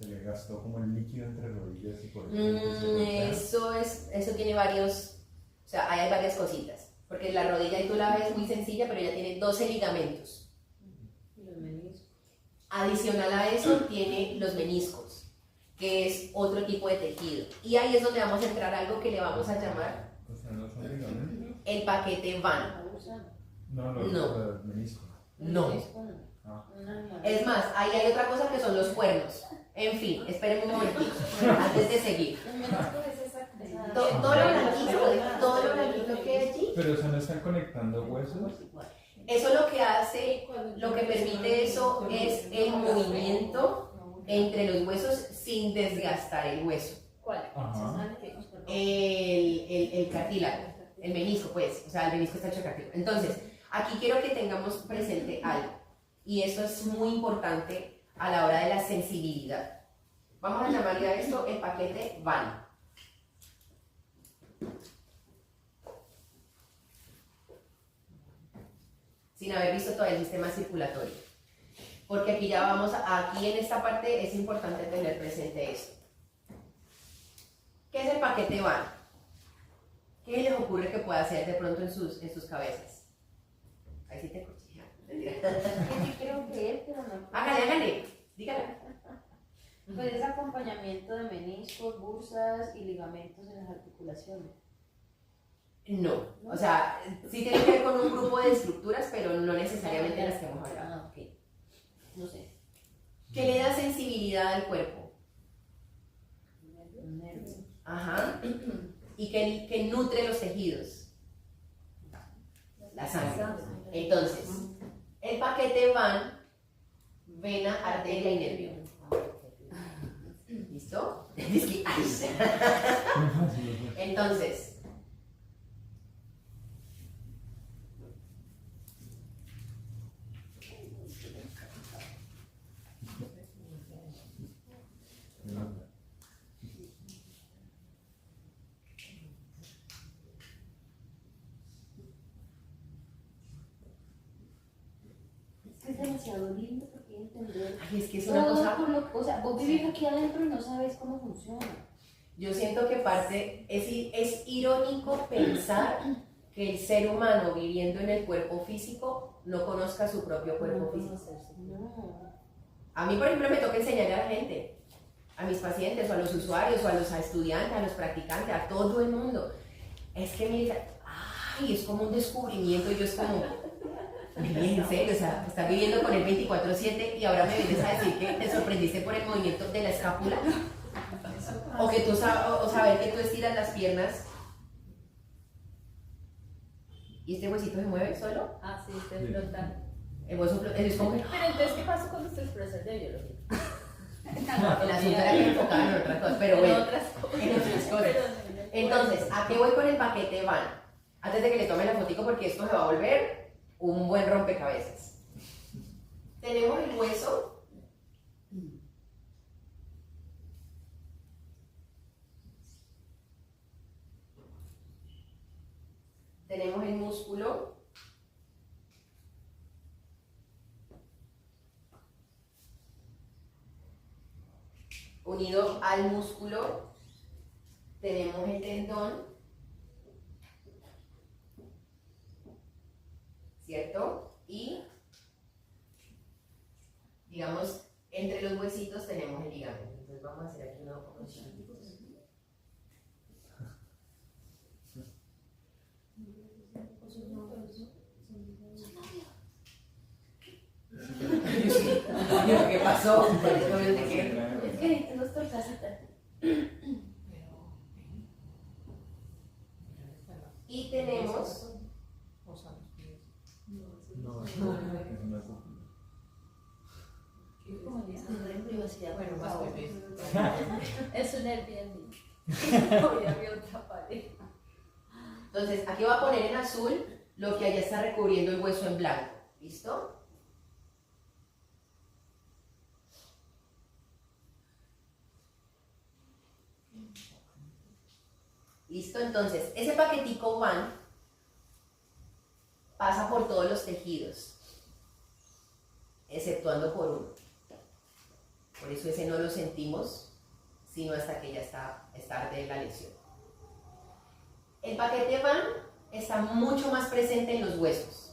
le gastó como el líquido entre rodillas y por eso tiene varios, o sea, hay varias cositas, porque la rodilla y tú la ves muy sencilla, pero ella tiene 12 ligamentos. Los meniscos. Adicional a eso tiene los meniscos, que es otro tipo de tejido, y ahí es donde vamos a entrar a algo que le vamos a llamar el paquete Van. No, los meniscos. No. Es más, ahí hay otra cosa que son los cuernos. En fin, esperen un momentito antes de seguir. Todo lo blanquito que hay allí. Pero eso no están conectando huesos. Eso lo que hace, lo que permite eso es el movimiento entre los huesos sin desgastar el hueso. ¿Cuál? El cartílago, el menisco, pues, o sea, el menisco está hecho de cartílago. Entonces, aquí quiero que tengamos presente algo, y eso es muy importante a la hora de la sensibilidad. Vamos a llamarle a esto el paquete Van. Sin haber visto todavía el sistema circulatorio. Porque aquí ya vamos, aquí en esta parte es importante tener presente esto. ¿Qué es el paquete Van? ¿Qué les ocurre que pueda hacer de pronto en sus cabezas? Ahí sí te cuchillan. Sí quiero creer, pero no. Hágale, dígale. Pues es acompañamiento de meniscos, bursas y ligamentos en las articulaciones. No, o sea, sí tiene que ver con un grupo de estructuras, pero no necesariamente las que hemos hablado. Ah, ok. No sé. ¿Qué le da sensibilidad al cuerpo? Nervios. Ajá. ¿Y qué nutre los tejidos? La sangre. Entonces, el paquete Van, vena, arteria y nervio. ¿Listo? Entonces, que es demasiado lindo porque entender Ay, es que es una todo cosa... por lo, o sea, vos vivís aquí adentro y no sabes cómo funciona. Yo siento que parte, es irónico pensar que el ser humano viviendo en el cuerpo físico no conozca su propio cuerpo físico. No. A mí, por ejemplo, me toca enseñarle a la gente, a mis pacientes, o a los usuarios, o a los estudiantes, a los practicantes, a todo el mundo. Es que mira, ay, es como un descubrimiento, y yo es como, en serio, o sea, estás viviendo con el 24/7 y ahora me vienes a decir que te sorprendiste por el movimiento de la escápula, o que tú o saber que tú estiras las piernas y este huesito se mueve solo. Ah, sí, te flotan. El hueso es como que Pero entonces, ¿qué pasa cuando usted es profesor de biología? el asunto era que enfocaban en otras cosas, pero bueno, En otras cosas. en otras cosas. Entonces, ¿a qué voy con el paquete van? Antes de que le tome la fotico, porque esto se va a volver un buen rompecabezas. Tenemos el hueso. Tenemos el músculo. Unido al músculo tenemos el tendón, ¿cierto? Y, digamos, entre los huesitos tenemos el ligamento. Entonces vamos a hacer aquí uno como chiquitos. ¿Qué pasó? Es que nos toca citar. Y tenemos No, es una cúpula. Bueno, más favor. bebés. Es un Airbnb. Voy a mi otra pareja. Entonces, aquí voy a poner en azul lo que allá está recubriendo el hueso en blanco. ¿Listo? ¿Listo? Entonces, ese paquetico van pasa por todos los tejidos, exceptuando por uno. Por eso ese no lo sentimos, sino hasta que ya está tarde de la lesión. El paquete van está mucho más presente en los huesos.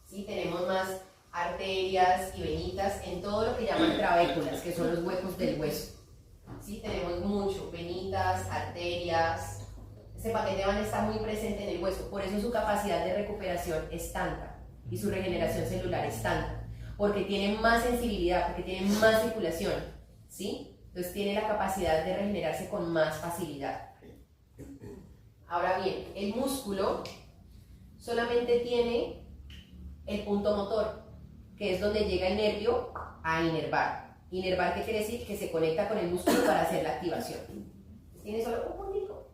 ¿Sí? Tenemos más arterias y venitas en todo lo que llaman trabéculas, que son los huecos del hueso. ¿Sí? Tenemos mucho, venitas, arterias. Este paquete van está muy presente en el hueso, por eso su capacidad de recuperación es tanta y su regeneración celular es tanta, porque tiene más sensibilidad, porque tiene más circulación, ¿sí? Entonces tiene la capacidad de regenerarse con más facilidad. Ahora bien, el músculo solamente tiene el punto motor, que es donde llega el nervio a inervar. Inervar, ¿qué quiere decir? Que se conecta con el músculo para hacer la activación. Tiene solo un puntito.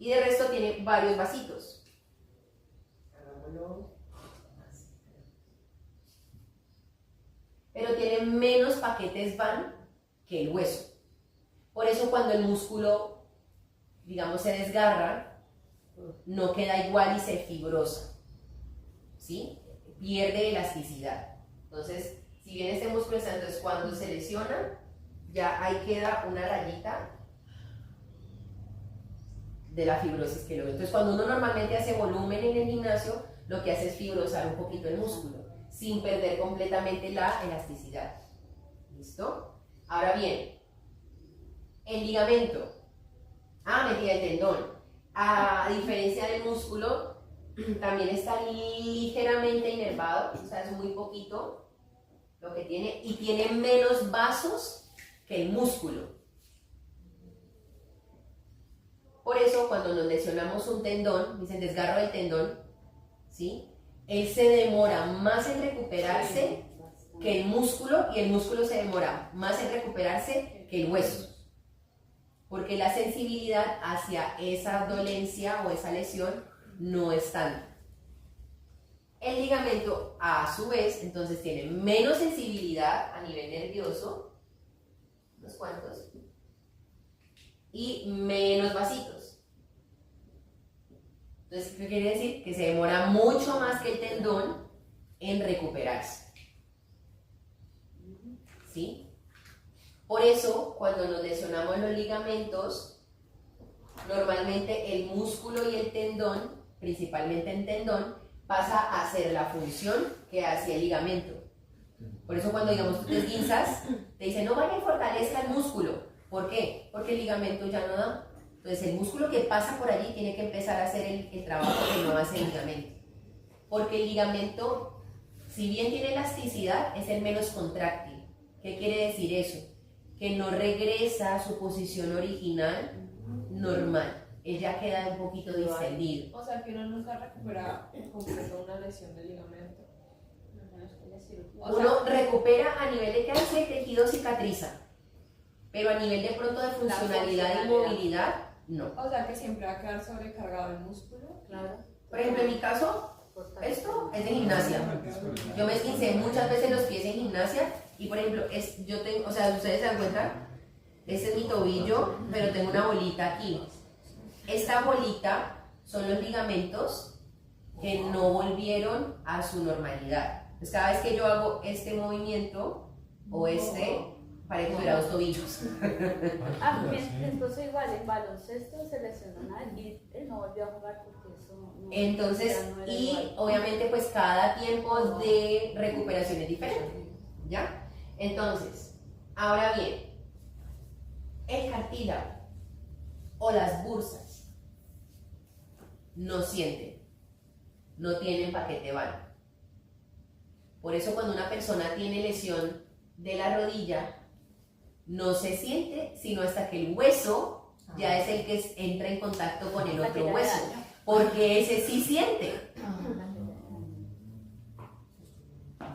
Y de resto tiene varios vasitos. Pero tiene menos paquetes van que el hueso. Por eso cuando el músculo, digamos, se desgarra, no queda igual y se fibrosa, ¿sí? Pierde elasticidad. Entonces, si bien este músculo está, entonces cuando se lesiona, ya ahí queda una rayita de la fibrosis que lo ve. Entonces, cuando uno normalmente hace volumen en el gimnasio, lo que hace es fibrosar un poquito el músculo, sin perder completamente la elasticidad. ¿Listo? Ahora bien, el ligamento, mentira, el tendón, a diferencia del músculo, también está ligeramente inervado, o sea, es muy poquito lo que tiene, y tiene menos vasos que el músculo. Por eso, cuando nos lesionamos un tendón, dicen desgarro del tendón, ¿sí? Él se demora más en recuperarse que el músculo, y el músculo se demora más en recuperarse que el hueso. Porque la sensibilidad hacia esa dolencia o esa lesión no es tanta. El ligamento, a su vez, entonces tiene menos sensibilidad a nivel nervioso, unos cuantos, y menos vasitos. Entonces, ¿qué quiere decir? Que se demora mucho más que el tendón en recuperarse. ¿sí? Por eso, cuando nos lesionamos los ligamentos, normalmente el músculo y el tendón, principalmente el tendón, pasa a hacer la función que hacía el ligamento. Por eso cuando, digamos, tú te esguinzas, te dicen, no vaya y fortalezca el músculo. ¿Por qué? Porque el ligamento ya no da. Entonces el músculo que pasa por allí tiene que empezar a hacer el trabajo que no hace el ligamento. Porque el ligamento, si bien tiene elasticidad, es el menos contráctil. ¿Qué quiere decir eso? Que no regresa a su posición original normal. Él ya queda un poquito distendido. O sea que uno nunca recupera en completo una lesión del ligamento. Uno recupera a nivel de que hace el tejido cicatriza, pero a nivel de pronto de funcionalidad y movilidad, no. O sea que siempre va a quedar sobrecargado el músculo. Claro. Por ejemplo, en mi caso, esto es de gimnasia. Yo me esguincé muchas veces los pies en gimnasia y, por ejemplo, yo tengo, o sea, ustedes se dan cuenta, este es mi tobillo, pero tengo una bolita aquí. Esta bolita son los ligamentos que no volvieron a su normalidad. Pues cada vez que yo hago este movimiento o parece que tuviera dos tobillos. Ah, entonces igual en baloncesto se lesionó y él no volvió a jugar porque eso no. Entonces, ya no era y igual. obviamente pues cada tiempo de recuperación es diferente, ¿ya? Entonces, ahora bien, el cartílago o las bursas no sienten, no tienen paquete vano. Por eso cuando una persona tiene lesión de la rodilla, no se siente sino hasta que el hueso ya es el que entra en contacto con el otro hueso, porque ese sí siente.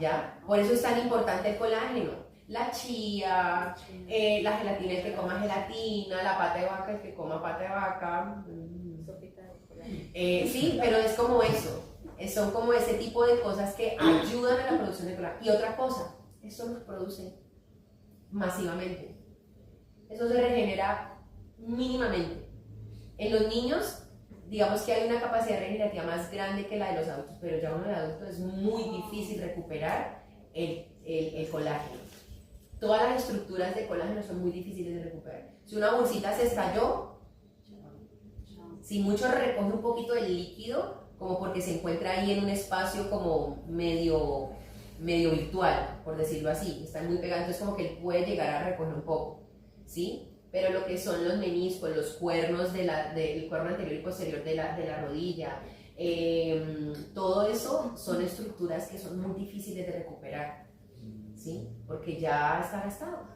¿Ya? Por eso es tan importante el colágeno. La chía, la gelatina, el que coma gelatina, la pata de vaca, el que coma pata de vaca. Sopita de colágeno. Sí, pero es como eso. Son como ese tipo de cosas que ayudan a la producción de colágeno. Y otra cosa, eso los produce masivamente. Eso se regenera mínimamente. En los niños, digamos que hay una capacidad regenerativa más grande que la de los adultos, pero ya uno de adulto es muy difícil recuperar el colágeno. Todas las estructuras de colágeno son muy difíciles de recuperar. Si una bolsita se estalló, si mucho recoge un poquito del líquido, como porque se encuentra ahí en un espacio como medio virtual, por decirlo así, están muy pegados, entonces como que él puede llegar a recoger un poco, ¿sí? Pero lo que son los meniscos, los cuernos del cuerno anterior y posterior de la rodilla, todo eso son estructuras que son muy difíciles de recuperar, ¿sí? Porque ya está gastado.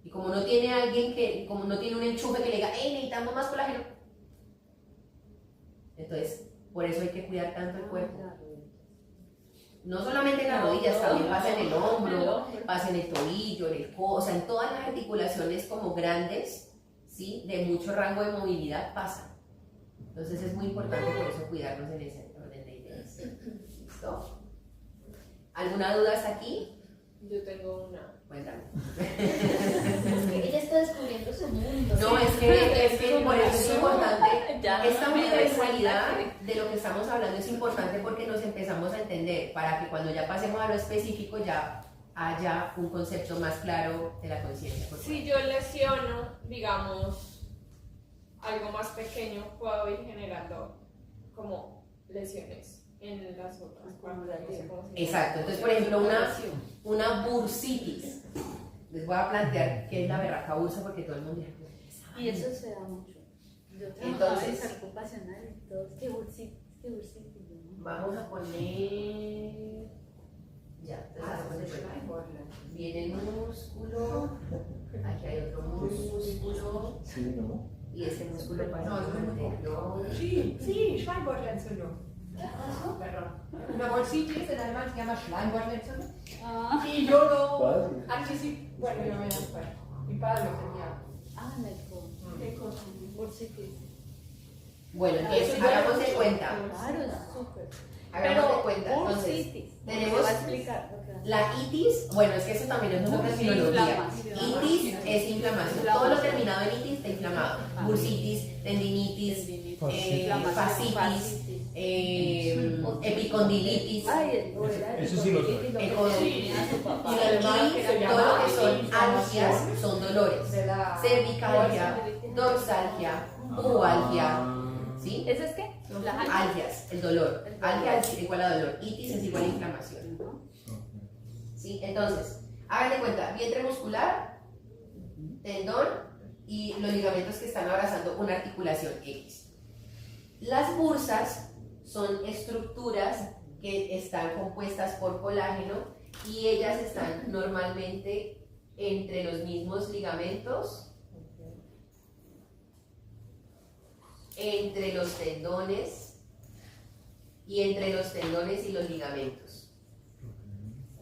Y como no tiene alguien como no tiene un enchufe que le diga, hey, necesitamos más colágeno. Entonces, por eso hay que cuidar tanto el cuerpo. No solamente en las rodillas, también pasa en el hombro, pasa en el tobillo, en el codo, o sea, en todas las articulaciones como grandes, ¿sí? De mucho rango de movilidad pasa. Entonces es muy importante por eso cuidarnos en ese orden de ideas. ¿Listo? ¿Alguna duda hasta aquí? Yo tengo una. Cuéntame. Ella está descubriendo su mundo. No, es que por eso es importante. Ya. Esta universalidad de lo que estamos hablando es importante porque nos empezamos a entender para que cuando ya pasemos a lo específico ya haya un concepto más claro de la conciencia corporal. Si yo lesiono, digamos, algo más pequeño, puedo ir generando como lesiones en las otras partes. No sé cómo se llama. Exacto, entonces por ejemplo una bursitis. Les voy a plantear qué es la berraca bursa porque todo el mundo dice, Y eso se da mucho. Yo trabajaba Entonces- en salud ocupacional y todo. ¿Qué bursitis? vamos a poner ya, entonces hacemos de cuenta. Viene el músculo, aquí hay otro músculo Sí, ¿no? y este músculo pasa por el tendón. Sí, Schleimbeutelentzündung. Perdón. Una bursitis en alemán se llama Schleimbeutelentzündung. Ah, Y yo lo Padre. anticipé. Bueno, yo me después. Mi padre lo tenía. en el codo. Bursitis. Bueno, entonces hagamos de cuenta. Claro, es súper. Hagamos de cuenta. Entonces, bursitis. tenemos Va a explicar lo que hace. la itis, bueno, es que eso también es una terminología. inflamación. Itis es inflamación. Todo lo terminado en itis está inflamado. Bursitis, tendinitis, fascitis. epicondilitis, Ay, Eso sí lo sé. y Sí. todo lo que son algias son dolores. De la Cervicalgia, dorsalgia, pubalgia, ¿sí? ¿Eso es qué? Las algas. Algias, el dolor. Algia es igual a dolor. Itis es igual a inflamación. ¿Sí? Entonces, hagan de cuenta, vientre muscular, tendón y los ligamentos que están abrazando una articulación X. Las bursas son estructuras que están compuestas por colágeno y ellas están normalmente entre los mismos ligamentos, entre los tendones y entre los tendones y los ligamentos.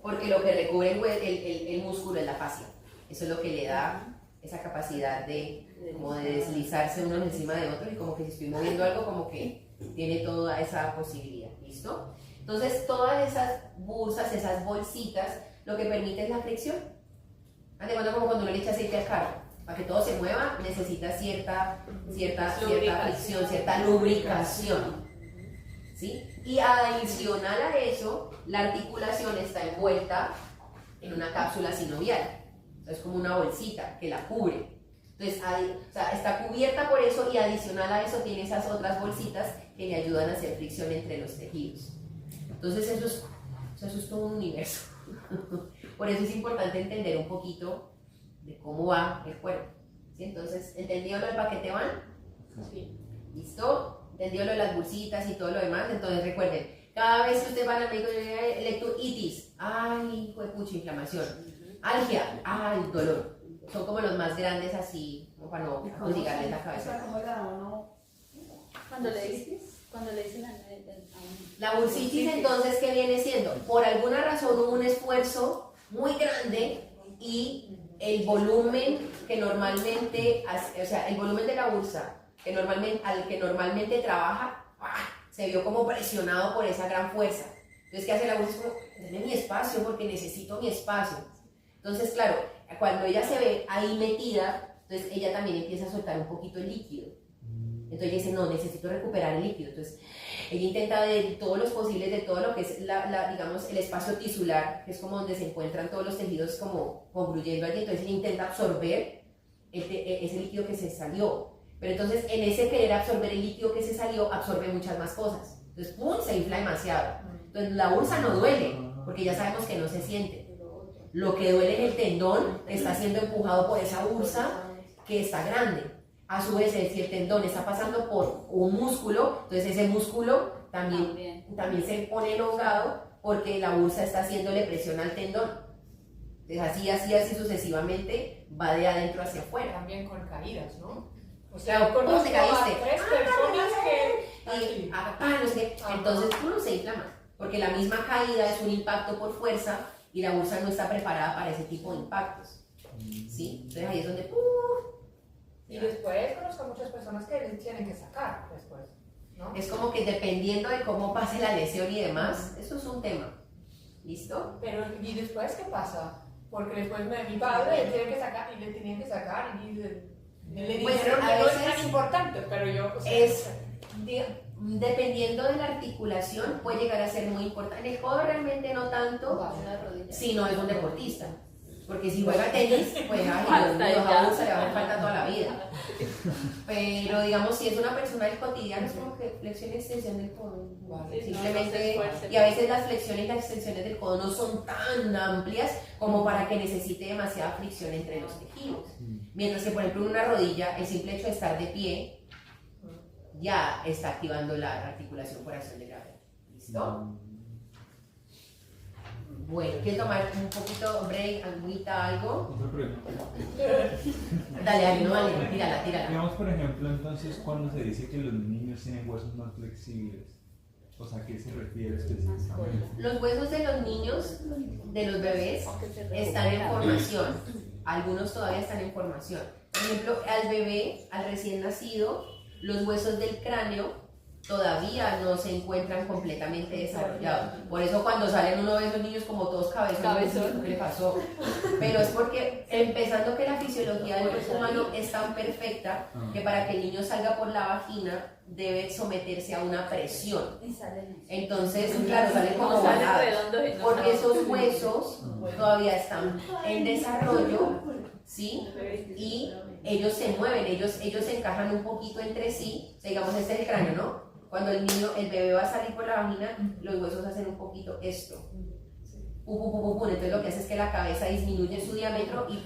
Porque lo que recubre el músculo es la fascia. Eso es lo que le da esa capacidad de, como de deslizarse uno encima de otro y como que si estoy moviendo algo como que tiene toda esa posibilidad. ¿Listo? Entonces todas esas bursas, esas bolsitas, lo que permite es la fricción. Haz de cuenta como cuando uno le echa aceite al carro. Para que todo se mueva necesita cierta fricción, cierta lubricación. ¿Sí? Y adicional a eso, la articulación está envuelta en una cápsula sinovial. Es como una bolsita que la cubre. Entonces, está cubierta por eso y adicional a eso tiene esas otras bolsitas que le ayudan a hacer fricción entre los tejidos. Entonces, eso es todo un universo. Por eso es importante entender un poquito de cómo va el cuerpo. ¿Sí? Entonces, ¿entendido lo del paquete van? Sí. ¿Listo? ¿Entendido lo de las bolsitas y todo lo demás? Entonces, recuerden, cada vez que usted va al médico y le electroitis, ay, hijo de pucha, inflamación. Algia, ay, dolor. Son como los más grandes así, como para no condigarles la cabeza. Cuando le dicen a La bursitis entonces, ¿qué viene siendo? Por alguna razón hubo un esfuerzo muy grande y el volumen que normalmente, o sea, el volumen de la bursa al que normalmente trabaja, se vio como presionado por esa gran fuerza. Entonces, ¿qué hace la bursa? Es como, denme mi espacio porque necesito mi espacio. Entonces, claro, cuando ella se ve ahí metida, entonces ella también empieza a soltar un poquito el líquido. Entonces ella dice, no, necesito recuperar el líquido. Entonces ella intenta de todos los posibles, de todo lo que es, digamos, el espacio tisular, que es como donde se encuentran todos los tejidos como congruyendo allí. Entonces ella intenta absorber ese líquido que se salió. Pero entonces en ese querer absorber el líquido que se salió, absorbe muchas más cosas. Entonces, ¡pum!, se infla demasiado. Entonces la bursa no duele, porque ya sabemos que no se siente. Lo que duele es el tendón que está siendo empujado por esa bursa que está grande. A su vez, si el tendón está pasando por un músculo, entonces ese músculo también se pone elongado porque la bursa está haciéndole presión al tendón. Entonces así sucesivamente va de adentro hacia afuera. También con caídas, ¿no? O Claro, ¿cómo conozco te caíste? a 3 personas que... No sé, entonces uno se inflama, porque la misma caída es un impacto por fuerza y la bursa no está preparada para ese tipo de impactos. ¿Sí? Entonces ahí es donde... Y después conozco a muchas personas que tienen que sacar después, ¿no? Es como que dependiendo de cómo pase la lesión y demás, eso es un tema. ¿Listo? Pero, ¿y después qué pasa? Porque después mi padre tiene que sacar y le tenían que sacar y le Pues, dijeron a que no es veces tan importante, pero yo... O sea, dependiendo de la articulación, puede llegar a ser muy importante. En el codo realmente no tanto, si no es un deportista. Porque si juega tenis, pues ay, Dios mío, a bursa le va a hacer falta toda la vida. Pero digamos, si es una persona del cotidiano, es como que flexión y extensión del codo. Vale. Simplemente, y a veces las flexiones y las extensiones del codo no son tan amplias como para que necesite demasiada fricción entre los tejidos. Mientras que, por ejemplo, en una rodilla, el simple hecho de estar de pie ya está activando la articulación por acción de gravedad. ¿Listo? Bueno, ¿quieres tomar un poquito break, agüita, algo? Otra pregunta. Dale, no, dale, tírala. Digamos, por ejemplo, entonces, cuando se dice que los niños tienen huesos más flexibles, o sea, ¿a qué se refiere específicamente? Los huesos de los niños, de los bebés, están en formación. Algunos todavía están en formación. Por ejemplo, al bebé, al recién nacido, los huesos del cráneo todavía no se encuentran completamente desarrollados. Por eso cuando salen uno de esos niños como todos cabezones, ¿qué le pasó? Pero es porque empezando que la fisiología del cuerpo humano es tan perfecta que para que el niño salga por la vagina debe someterse a una presión. Entonces, claro, sale como volado, porque esos huesos todavía están en desarrollo, ¿sí? Y ellos se mueven, ellos se encajan un poquito entre sí. O sea, digamos, este es el cráneo, ¿no? Cuando el bebé va a salir por la vagina, los huesos hacen un poquito esto. Entonces lo que hace es que la cabeza disminuye su diámetro y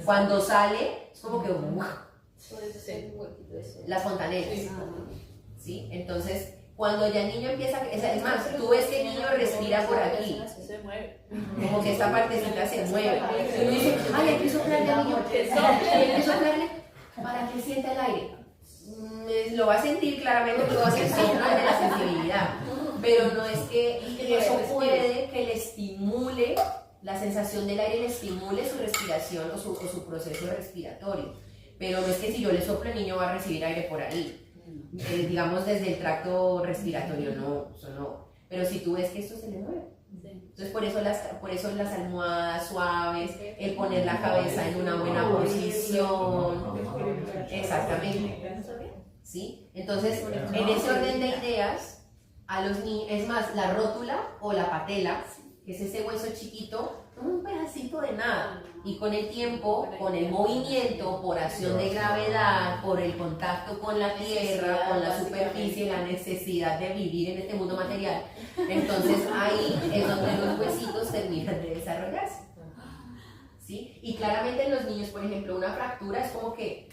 cuando sale es como que Por eso es un huequito eso. las fontanelas. ¿Sí? Entonces, cuando ya el niño empieza, es más, tú ves que el niño respira por aquí, Se mueve. como que esta partecita se mueve. Y uno dice, ay, hay que soplarle al niño, hay que soplarle para que sienta el aire. Lo va a sentir claramente, pero va a ser signo de la sensibilidad. Pero no es que eso puede que le estimule, la sensación del aire le estimule su respiración o su proceso respiratorio. Pero no es que si yo le soplo el niño va a recibir aire por ahí. Digamos desde el tracto respiratorio, no, eso no. Pero si tú ves que esto se le mueve. Entonces por eso las almohadas suaves, el poner la cabeza en una buena posición. Exactamente. ¿Sí? Entonces, en ese orden de ideas, a los niños, es más, la rótula o la patela, que es ese hueso chiquito, un pedacito de nada. Y con el tiempo, con el movimiento, por acción de gravedad, por el contacto con la tierra, con la superficie, la necesidad de vivir en este mundo material, entonces ahí es donde los huesitos terminan de desarrollarse. ¿Sí? Y claramente en los niños, por ejemplo, una fractura es como que,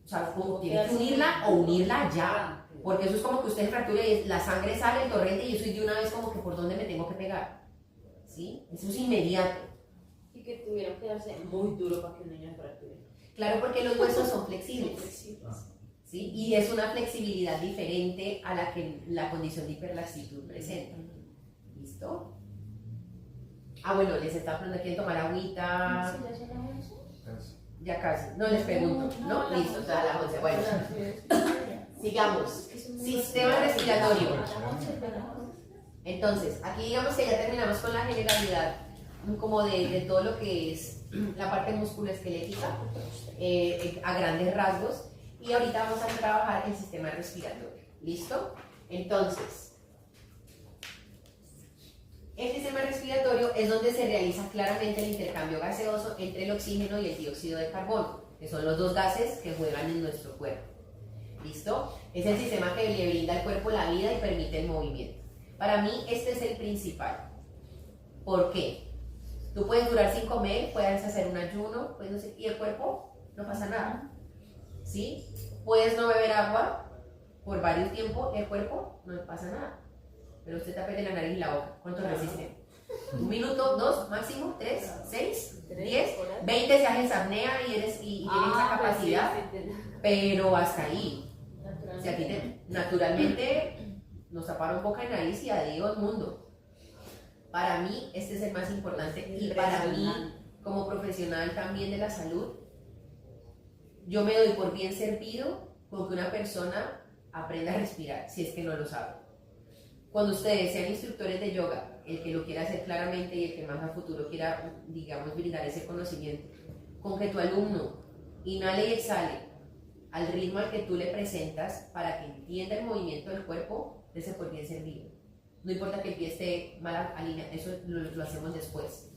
o sea, como tienes que unirla o unirla ya. Porque eso es como que usted fractura y la sangre sale, el torrente, y eso es de una vez como que por dónde me tengo que pegar. ¿Sí? Eso es inmediato. Y que tuvieron que darse muy duro para que un niño se fracture. Claro, porque los huesos son flexibles. ¿Sí? Y es una flexibilidad diferente a la que la condición de hiperlaxitud presenta. ¿Listo? Ah, bueno, les está preguntando, ¿quieren tomar agüita? Ya casi. No les pregunto, ¿no? Listo, ya las 11. Bueno, sigamos. Sistema respiratorio. Entonces, aquí digamos que ya terminamos con la generalidad como de todo lo que es la parte musculoesquelética a grandes rasgos, y ahorita vamos a trabajar el sistema respiratorio. ¿Listo? Entonces, el sistema respiratorio es donde se realiza claramente el intercambio gaseoso entre el oxígeno y el dióxido de carbono, que son los dos gases que juegan en nuestro cuerpo. ¿Listo? Es el sistema que le brinda al cuerpo la vida y permite el movimiento. Para mí este es el principal. ¿Por qué? Tú puedes durar sin comer, puedes hacer un ayuno, y el cuerpo no pasa nada. ¿Sí? Puedes no beber agua por varios tiempos, el cuerpo no pasa nada. Pero usted tape de la nariz y la boca. ¿Cuánto resiste? 1 minuto, 2, máximo, 3, 6, 10, 20 se haces apnea y tienes esa capacidad, pero hasta ahí. Si a ti naturalmente nos taparon boca y nariz y adiós mundo. Para mí este es el más importante, y para mí como profesional también de la salud, yo me doy por bien servido con que una persona aprenda a respirar, si es que no lo sabe. Cuando ustedes sean instructores de yoga, el que lo quiera hacer claramente y el que más a futuro quiera, digamos, brindar ese conocimiento, con que tu alumno inhale y exhale al ritmo al que tú le presentas para que entienda el movimiento del cuerpo, ese por bien servido. No importa que el pie esté mal alineado, eso lo hacemos después.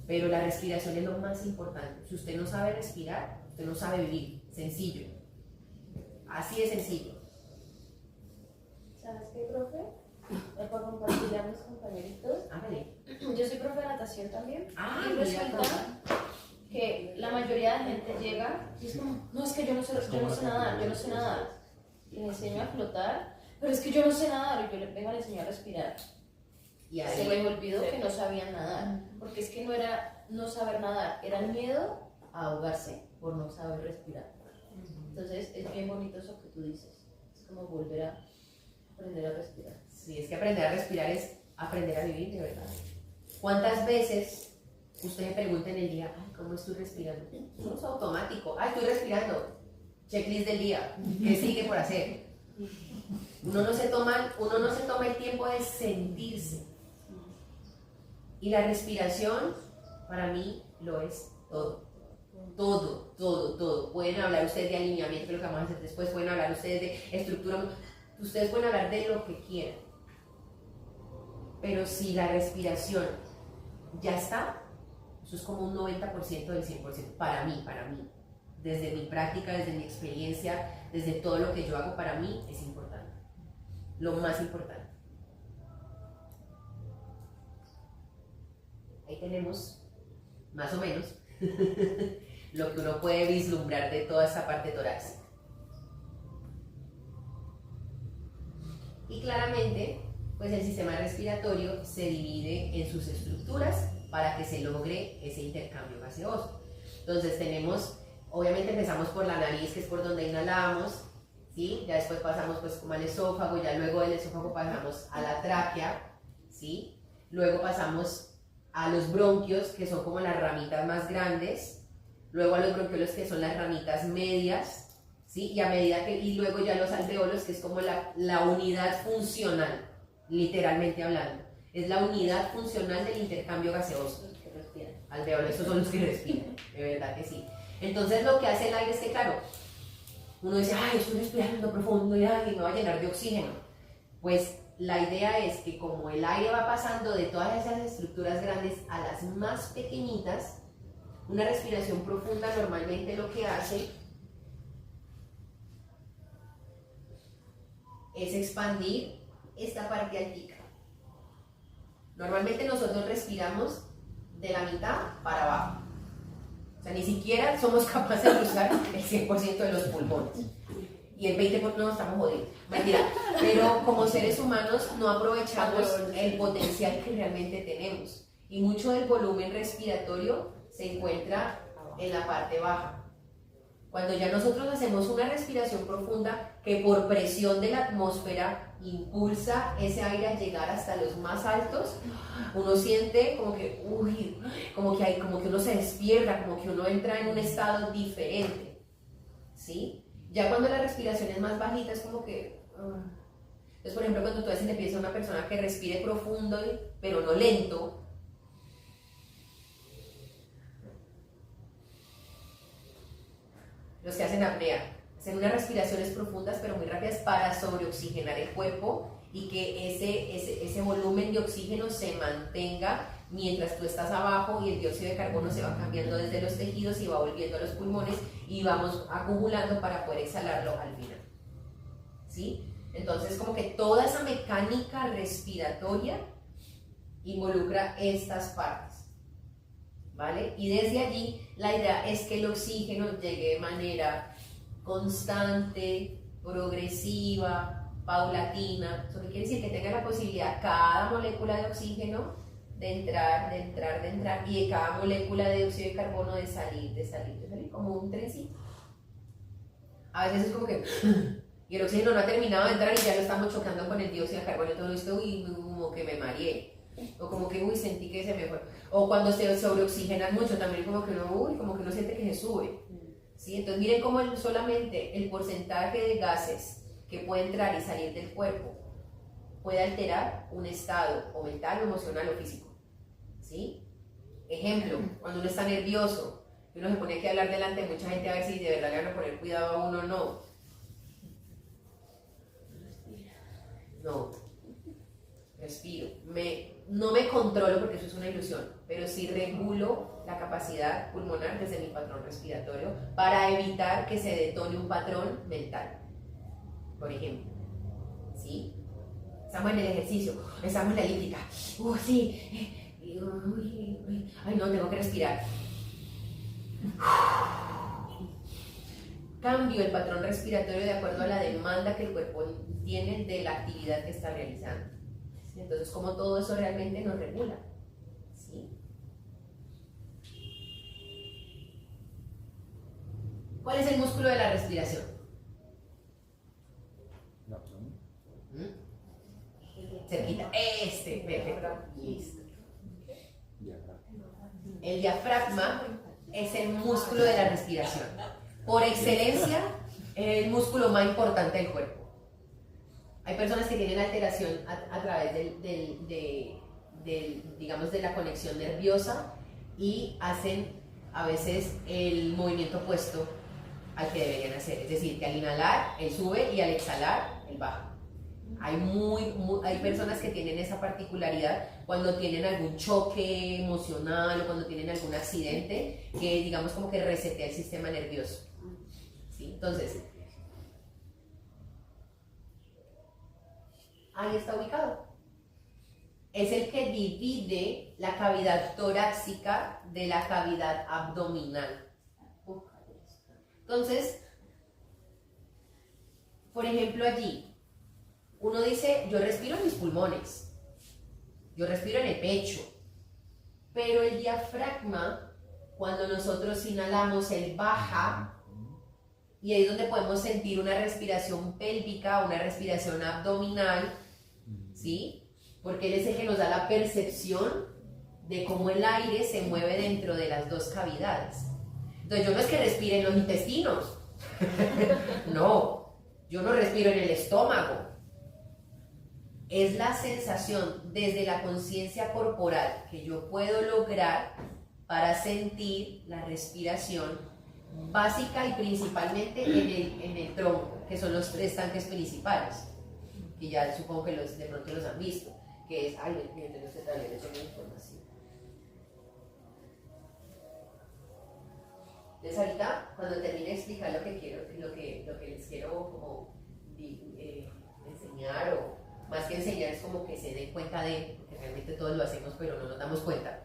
Pero la respiración es lo más importante. Si usted no sabe respirar, usted no sabe vivir. Sencillo. Así de sencillo. ¿Sabes qué, profe? Para compartir a mis compañeritos. Hágale. Yo soy profe de natación también. Y mira, resulta que la mayoría de gente llega y es como, no, es que yo no sé nadar. Y le enseño a flotar, pero es que yo no sé nadar. Y yo le vengo a enseñar a respirar. Y Se me olvidó que no sabían nadar, porque es que no era no saber nadar, era el miedo a ahogarse por no saber respirar. Entonces es bien bonito eso que tú dices, es como volver a aprender a respirar. Sí, es que aprender a respirar es aprender a vivir, de verdad. ¿Cuántas veces usted me pregunta en el día, ay, ¿cómo estoy respirando? Eso es automático, ay, estoy respirando. Checklist del día, ¿qué sigue por hacer? Uno no se toma el tiempo de sentirse. Y la respiración, para mí, lo es todo. Todo, todo, todo. Pueden hablar ustedes de alineamiento, lo que vamos a hacer después, pueden hablar ustedes de estructura, ustedes pueden hablar de lo que quieran. Pero si la respiración ya está, eso es como un 90% del 100%, para mí. Desde mi práctica, desde mi experiencia, desde todo lo que yo hago, para mí es importante. Lo más importante. Ahí tenemos, más o menos, lo que uno puede vislumbrar de toda esa parte torácica. Y claramente, pues el sistema respiratorio se divide en sus estructuras para que se logre ese intercambio gaseoso. Entonces tenemos, obviamente empezamos por la nariz, que es por donde inhalamos, ¿sí? Ya después pasamos pues como al esófago, ya luego del esófago pasamos a la tráquea, ¿sí? Luego pasamos a los bronquios, que son como las ramitas más grandes, luego a los bronquiolos, que son las ramitas medias, ¿sí? Y luego ya los alveolos, que es como la unidad funcional, literalmente hablando. Es la unidad funcional del intercambio gaseoso. Los que respiran. Alveolos, esos son los que respiran, de verdad que sí. Entonces lo que hace el aire es que, claro, uno dice, ay, estoy respirando profundo y ay, me va a llenar de oxígeno. Pues la idea es que como el aire va pasando de todas esas estructuras grandes a las más pequeñitas, una respiración profunda normalmente lo que hace es expandir esta parte altica. Normalmente nosotros respiramos de la mitad para abajo. O sea, ni siquiera somos capaces de usar el 100% de los pulmones. Y el 20% no estamos jodidos. Mentira. Pero como seres humanos no aprovechamos el potencial que realmente tenemos. Y mucho del volumen respiratorio se encuentra en la parte baja. Cuando ya nosotros hacemos una respiración profunda que por presión de la atmósfera impulsa ese aire a llegar hasta los más altos, uno siente como que, como que uno se despierta, como que uno entra en un estado diferente, ¿sí? Ya cuando la respiración es más bajita es como que... Entonces, por ejemplo, cuando tú le pides a una persona que respire profundo, pero no lento, los que hacen apnea, hacen unas respiraciones profundas pero muy rápidas para sobreoxigenar el cuerpo y que ese volumen de oxígeno se mantenga mientras tú estás abajo y el dióxido de carbono se va cambiando desde los tejidos y va volviendo a los pulmones y vamos acumulando para poder exhalarlo al final, ¿sí? Entonces como que toda esa mecánica respiratoria involucra estas partes, ¿vale? Y desde allí la idea es que el oxígeno llegue de manera constante, progresiva, paulatina. Eso quiere decir que tenga la posibilidad cada molécula de oxígeno de entrar, y de cada molécula de dióxido de carbono de salir, como un trencito. A veces es como que y el oxígeno no ha terminado de entrar y ya lo estamos chocando con el dióxido de carbono y todo esto y como que me mareé. O como que, sentí que se me fue. O cuando se sobreoxigenan mucho, también como que uno siente que se sube. ¿Sí? Entonces miren cómo solamente el porcentaje de gases que puede entrar y salir del cuerpo puede alterar un estado o mental, o emocional o físico. ¿Sí? Ejemplo, cuando uno está nervioso, uno se pone aquí a hablar delante de mucha gente a ver si de verdad le van a poner cuidado a uno o no. No. Respiro. No me controlo porque eso es una ilusión, pero sí regulo la capacidad pulmonar desde mi patrón respiratorio para evitar que se detone un patrón mental. Por ejemplo, ¿sí? Estamos en el ejercicio, estamos en la elíptica. Sí. Ay, no, tengo que respirar. Cambio el patrón respiratorio de acuerdo a la demanda que el cuerpo tiene de la actividad que está realizando. Entonces, como todo eso realmente nos regula, ¿sí? ¿Cuál es el músculo de la respiración? Cerquita. Perfecto. Listo. El diafragma es el músculo de la respiración. Por excelencia, es el músculo más importante del cuerpo. Hay personas que tienen alteración a través digamos, de la conexión nerviosa y hacen a veces el movimiento opuesto al que deberían hacer. Es decir, que al inhalar, él sube y al exhalar, él baja. Hay personas que tienen esa particularidad cuando tienen algún choque emocional o cuando tienen algún accidente que digamos como que resetea el sistema nervioso. ¿Sí? Entonces, ahí está ubicado. Es el que divide la cavidad torácica de la cavidad abdominal. Entonces, por ejemplo allí, uno dice, yo respiro en mis pulmones, yo respiro en el pecho, pero el diafragma, cuando nosotros inhalamos, él baja y ahí es donde podemos sentir una respiración pélvica, una respiración abdominal, ¿sí? Porque él es el que nos da la percepción de cómo el aire se mueve dentro de las dos cavidades. Entonces yo no es que respire en los intestinos, no, yo no respiro en el estómago. Es la sensación desde la conciencia corporal que yo puedo lograr para sentir la respiración básica y principalmente en el tronco, que son los 3 tanques principales, que ya supongo que de pronto los han visto, que es, ay, miren, usted también les doy la información. Entonces ahorita, cuando termine de explicar lo que les quiero como enseñar, o más que enseñar es como que se den cuenta de, porque realmente todos lo hacemos pero no nos damos cuenta,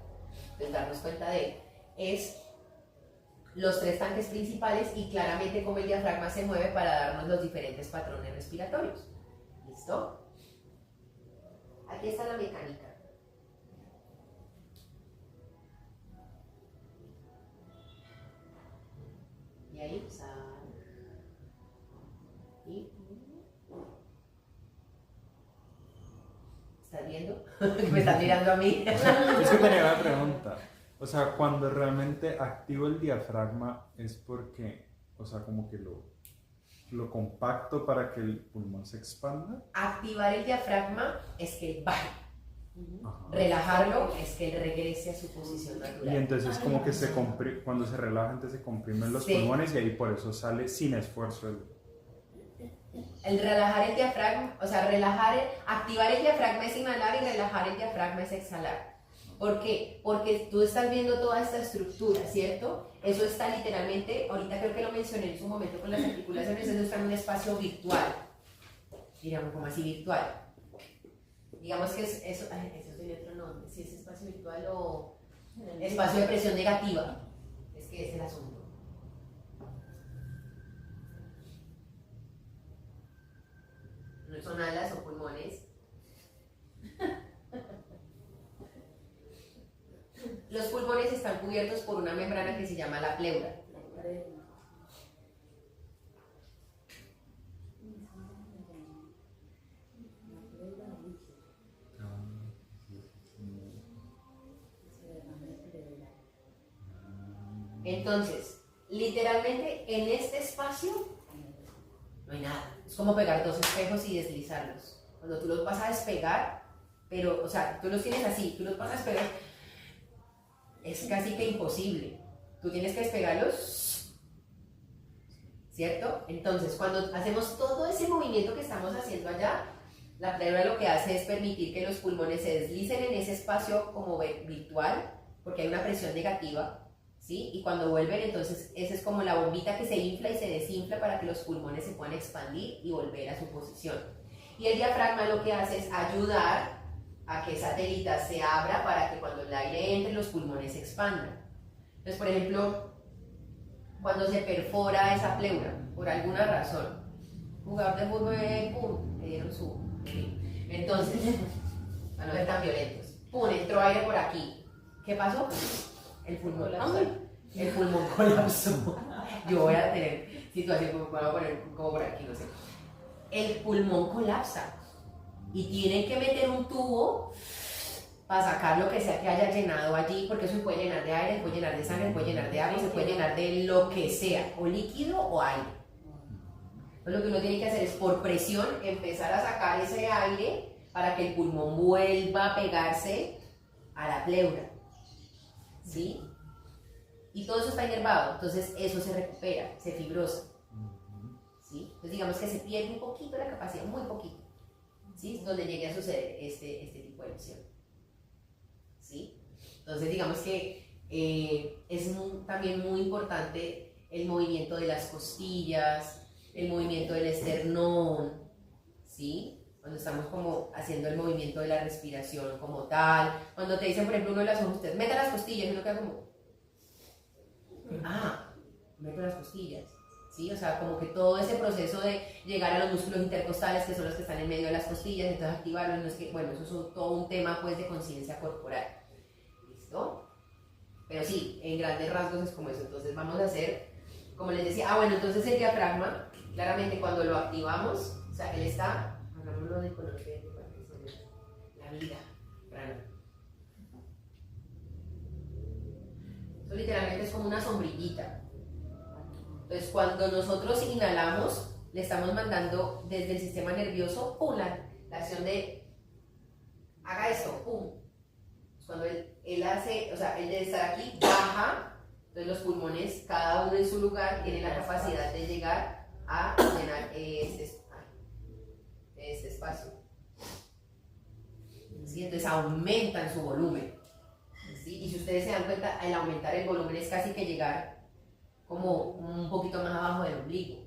entonces darnos cuenta de, es los 3 tanques principales y claramente cómo el diafragma se mueve para darnos los diferentes patrones respiratorios. ¿Listo? Aquí está la mecánica. Y ahí sal. Y ¿estás viendo? Me estás mirando a mí. Es que tenía una pregunta. O sea, cuando realmente activo el diafragma es porque, o sea, como que lo compacto para que el pulmón se expanda. Activar el diafragma es que él baje. Ajá. Relajarlo es que él regrese a su posición Y natural. entonces como que cuando se relaja entonces se comprimen los pulmones y ahí por eso sale sin esfuerzo El relajar el diafragma, o sea, activar el diafragma es inhalar y relajar el diafragma es exhalar. ¿Por qué? Porque tú estás viendo toda esta estructura, ¿cierto? Eso está literalmente, ahorita creo que lo mencioné en su momento con las articulaciones, eso está en un espacio virtual, digamos como así virtual. Digamos que eso tiene otro nombre, si es espacio virtual o espacio de presión negativa, es que es el asunto. No son alas o pulmones. Los pulmones están cubiertos por una membrana que se llama la pleura. Entonces, literalmente en este espacio no hay nada. Es como pegar 2 espejos y deslizarlos. Cuando tú los vas a despegar, pero, o sea, tú los tienes así, tú los vas a despegar, es casi que imposible. Tú tienes que despegarlos, ¿cierto? Entonces, cuando hacemos todo ese movimiento que estamos haciendo allá, la pleura lo que hace es permitir que los pulmones se deslicen en ese espacio como virtual, porque hay una presión negativa, ¿sí? Y cuando vuelven, entonces, esa es como la bombita que se infla y se desinfla para que los pulmones se puedan expandir y volver a su posición. Y el diafragma lo que hace es ayudar a que esa telita se abra para que cuando el aire entre, los pulmones se expandan. Entonces, por ejemplo, cuando se perfora esa pleura, por alguna razón, jugador de fútbol, pum, le dieron su... Entonces, para no ser tan violentos, pum, entró aire por aquí. ¿Qué pasó? El pulmón colapsó. Yo voy a tener situación como puedo poner como por aquí, no sé. El pulmón colapsa y tienen que meter un tubo para sacar lo que sea que haya llenado allí, porque eso se puede llenar de aire, se puede llenar de sangre, se puede llenar de agua, se puede llenar de lo que sea, o líquido o aire. Entonces, lo que uno tiene que hacer es, por presión, empezar a sacar ese aire para que el pulmón vuelva a pegarse a la pleura, ¿sí? Y todo eso está inervado, entonces eso se recupera, se fibrosa, ¿sí? Entonces digamos que se pierde un poquito la capacidad, muy poquito, ¿sí? Donde llegue a suceder este tipo de lesión, ¿sí? Entonces digamos que también muy importante el movimiento de las costillas, el movimiento del esternón, ¿sí? Cuando estamos como haciendo el movimiento de la respiración como tal, cuando te dicen por ejemplo uno de las ojos, usted meta las costillas y uno queda como, meto las costillas, ¿sí? O sea, como que todo ese proceso de llegar a los músculos intercostales, que son los que están en medio de las costillas, entonces activarlos, no es que, bueno, eso es todo un tema pues de conciencia corporal, ¿listo? Pero sí, en grandes rasgos es como eso. Entonces vamos a hacer, como les decía, bueno, entonces el diafragma, claramente cuando lo activamos, o sea, él está, hagámoslo de color verde para que se vea la vida, prana. Esto literalmente es como una sombrillita. Entonces cuando nosotros inhalamos, le estamos mandando desde el sistema nervioso, pum, la acción de, haga esto, pum. Cuando él hace, o sea, él debe estar aquí, baja, entonces los pulmones, cada uno en su lugar, tienen la capacidad de llegar a llenar este espacio. ¿Sí? Entonces aumentan su volumen. ¿Sí? Y si ustedes se dan cuenta, al aumentar el volumen es casi que llegar como un poquito más abajo del ombligo.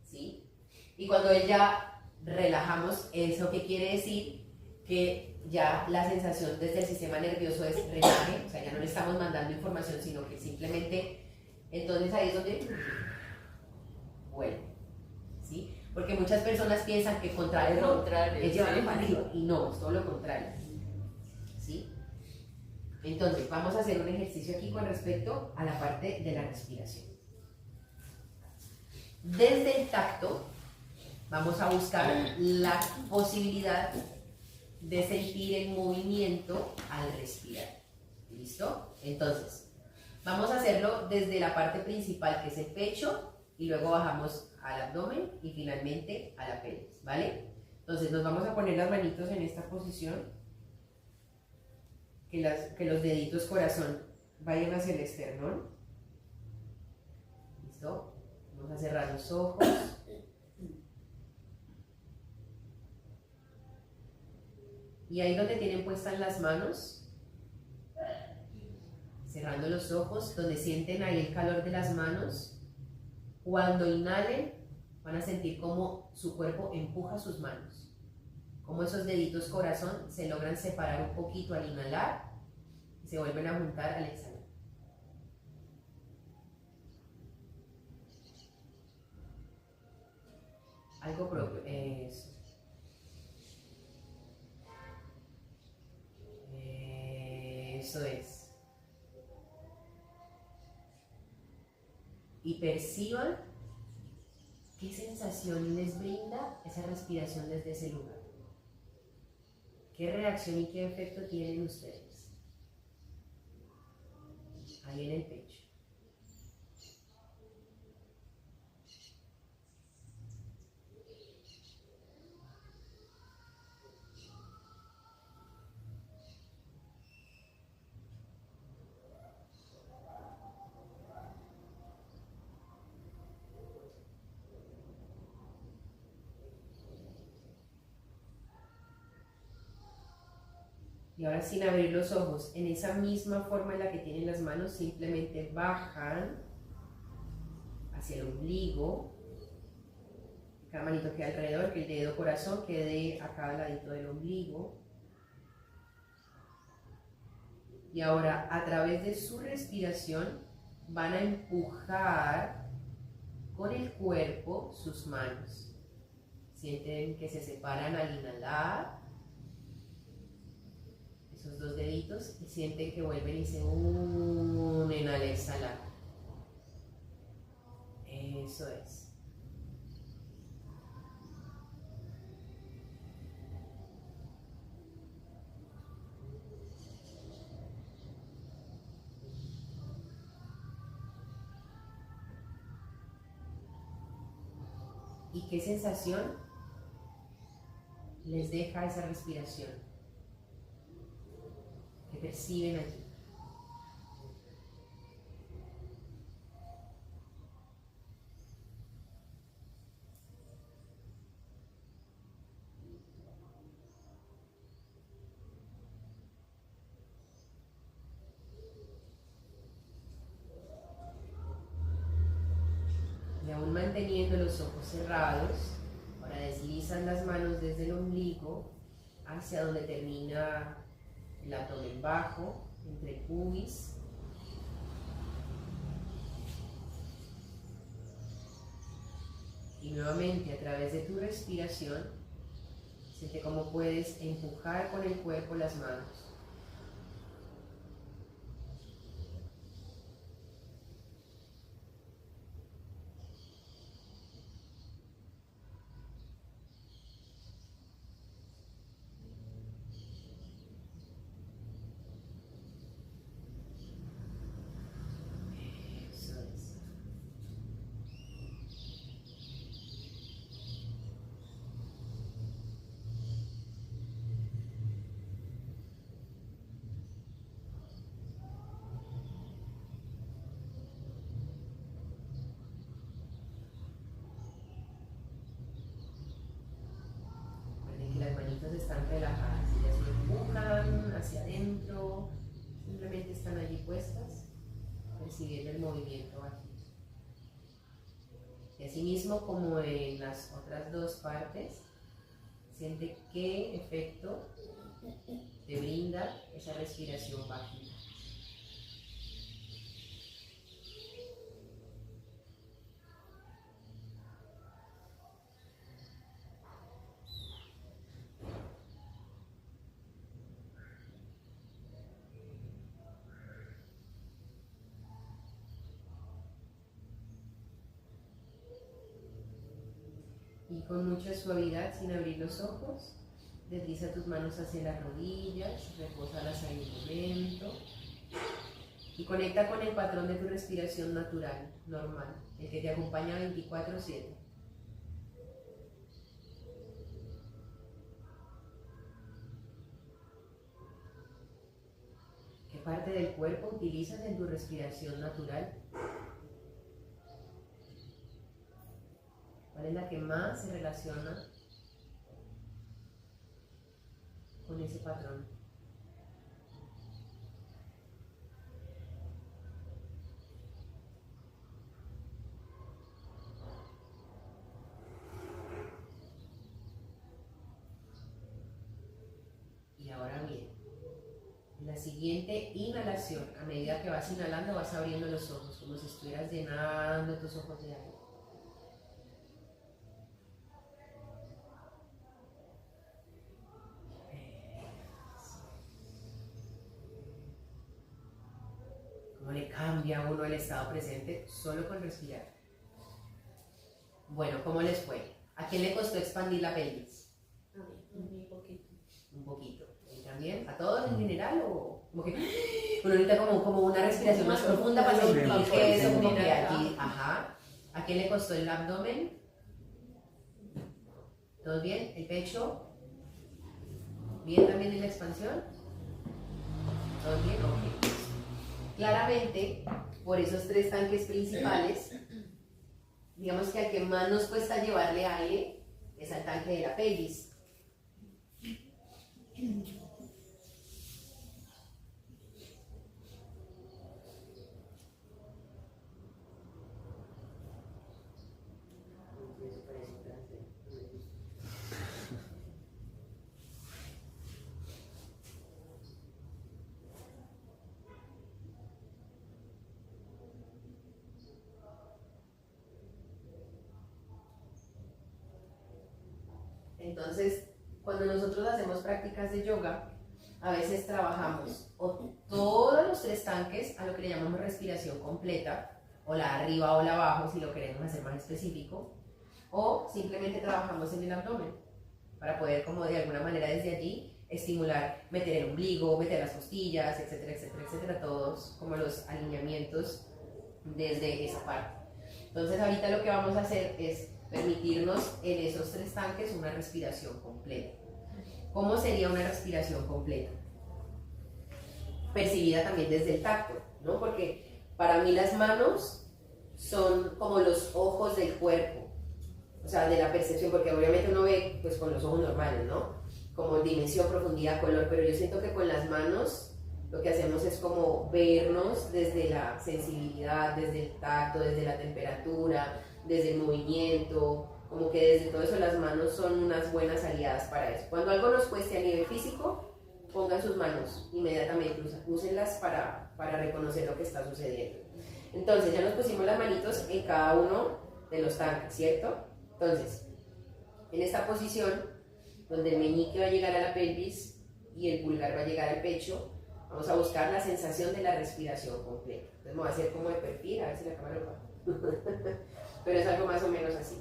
¿Sí? Y cuando él ya relajamos, ¿eso qué quiere decir? Que ya la sensación desde el sistema nervioso es relaje, o sea, ya no le estamos mandando información, sino que simplemente, entonces ahí es donde vuelve, ¿sí? Porque muchas personas piensan que contrario es llevarlo para arriba, y no, es todo lo contrario, ¿sí? Entonces, vamos a hacer un ejercicio aquí con respecto a la parte de la respiración. Desde el tacto, vamos a buscar la posibilidad de sentir el movimiento al respirar. ¿Listo? Entonces, vamos a hacerlo desde la parte principal, que es el pecho, y luego bajamos al abdomen y finalmente a la pelvis, ¿vale? Entonces, nos vamos a poner las manitos en esta posición, que los deditos corazón vayan hacia el esternón. ¿Listo? Vamos a cerrar los ojos. Y ahí donde tienen puestas las manos, cerrando los ojos, donde sienten ahí el calor de las manos, cuando inhalen van a sentir cómo su cuerpo empuja sus manos, cómo esos deditos corazón se logran separar un poquito al inhalar y se vuelven a juntar al exhalar. Algo propio, eso. Eso es. Y perciban qué sensación les brinda esa respiración desde ese lugar. ¿Qué reacción y qué efecto tienen ustedes? Ahí en el pecho. Y ahora, sin abrir los ojos, en esa misma forma en la que tienen las manos, simplemente bajan hacia el ombligo. Cada manito queda alrededor, que el dedo corazón quede acá al ladito del ombligo. Y ahora, a través de su respiración, van a empujar con el cuerpo sus manos. Sienten que se separan al inhalar, esos dos deditos, y sienten que vuelven y se unen al exhalar. Eso es. ¿Y qué sensación les deja esa respiración? ¿Qué perciben allí? Y aún manteniendo los ojos cerrados, ahora deslizan las manos desde el ombligo hacia donde termina el abdomen bajo, entre el pubis. Y nuevamente a través de tu respiración, siente cómo puedes empujar con el cuerpo las manos. Eso es. Recuerden que las manitas están relajadas, ellas no empujan hacia adentro, simplemente están allí puestas, percibiendo el movimiento aquí. Y asimismo, como en las otras dos partes, siente qué efecto te brinda esa respiración bajita. Y con mucha suavidad, sin abrir los ojos, desliza tus manos hacia las rodillas, repósalas ahí un momento y conecta con el patrón de tu respiración natural, normal, el que te acompaña 24/7. ¿Qué parte del cuerpo utilizas en tu respiración natural? ¿Cuál es la que más se relaciona con ese patrón? Y ahora bien, en la siguiente inhalación, a medida que vas inhalando, vas abriendo los ojos, como si estuvieras llenando tus ojos de aire. ¿Cómo le cambia a uno el estado presente solo con respirar? Bueno, ¿cómo les fue? ¿A quién le costó expandir la pelvis? A mí, un poquito. Un poquito. ¿Y también? ¿A todos en general? ¿O como que uno necesita como una respiración más profunda para sentir que eso como que aquí? Ajá. ¿A quién le costó el abdomen? ¿Todo bien? ¿El pecho? ¿Bien también en la expansión? ¿Todo bien? Ok. Claramente, por esos tres tanques principales, digamos que al que más nos cuesta llevarle aire es al tanque de la pelvis. Entonces, cuando nosotros hacemos prácticas de yoga, a veces trabajamos o todos los tres tanques a lo que le llamamos respiración completa, o la arriba o la abajo si lo queremos hacer más específico, o simplemente trabajamos en el abdomen para poder como de alguna manera desde allí estimular, meter el ombligo, meter las costillas, etcétera, etcétera, etcétera, todos como los alineamientos desde esa parte. Entonces ahorita lo que vamos a hacer es permitirnos en esos 3 tanques una respiración completa. ¿Cómo sería una respiración completa? Percibida también desde el tacto, ¿no? Porque para mí las manos son como los ojos del cuerpo, o sea, de la percepción, porque obviamente uno ve pues con los ojos normales, ¿no? Como dimensión, profundidad, color, pero yo siento que con las manos lo que hacemos es como vernos desde la sensibilidad, desde el tacto, desde la temperatura, desde el movimiento, como que desde todo eso las manos son unas buenas aliadas para eso. Cuando algo nos cueste a nivel físico, pongan sus manos inmediatamente, úsenlas para reconocer lo que está sucediendo. Entonces ya nos pusimos las manitos en cada uno de los tanques, ¿cierto? Entonces, en esta posición, donde el meñique va a llegar a la pelvis y el pulgar va a llegar al pecho, vamos a buscar la sensación de la respiración completa. Entonces me voy a hacer como de perfil, a ver si la cámara lo va. Pero es algo más o menos así.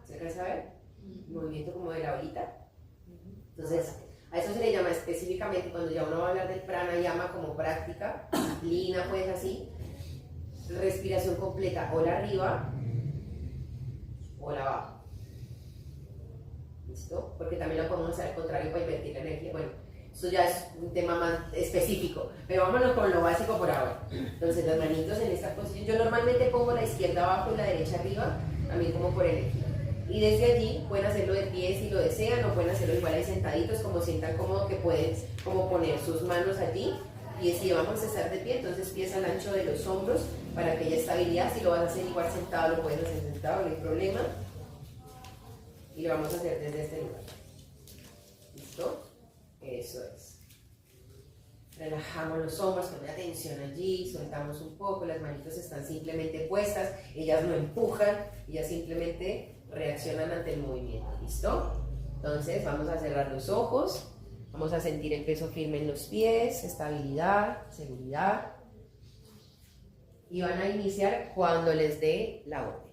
¿Se alcanza a ver? Movimiento como de la bolita. Entonces, a eso se le llama específicamente, cuando ya uno va a hablar del pranayama como práctica, disciplina, pues así, respiración completa, o la arriba o la abajo. ¿Listo? Porque también lo podemos hacer al contrario para invertir la energía. Bueno, eso ya es un tema más específico, pero vámonos con lo básico por ahora. Entonces, las manitos en esta posición, yo normalmente pongo la izquierda abajo y la derecha arriba, también como por energía. Y desde allí pueden hacerlo de pie si lo desean, o pueden hacerlo igual ahí sentaditos, como sientan cómodo, que pueden como poner sus manos allí. Y si vamos a estar de pie, entonces pies al ancho de los hombros para que haya estabilidad. Si lo vas a hacer igual sentado, lo puedes hacer sentado, no hay problema. Y lo vamos a hacer desde este lugar. ¿Listo? Eso es. Relajamos los hombros, ponen atención allí, soltamos un poco, las manitos están simplemente puestas, ellas no empujan, ellas simplemente reaccionan ante el movimiento. ¿Listo? Entonces vamos a cerrar los ojos, vamos a sentir el peso firme en los pies, estabilidad, seguridad, y van a iniciar cuando les dé la orden.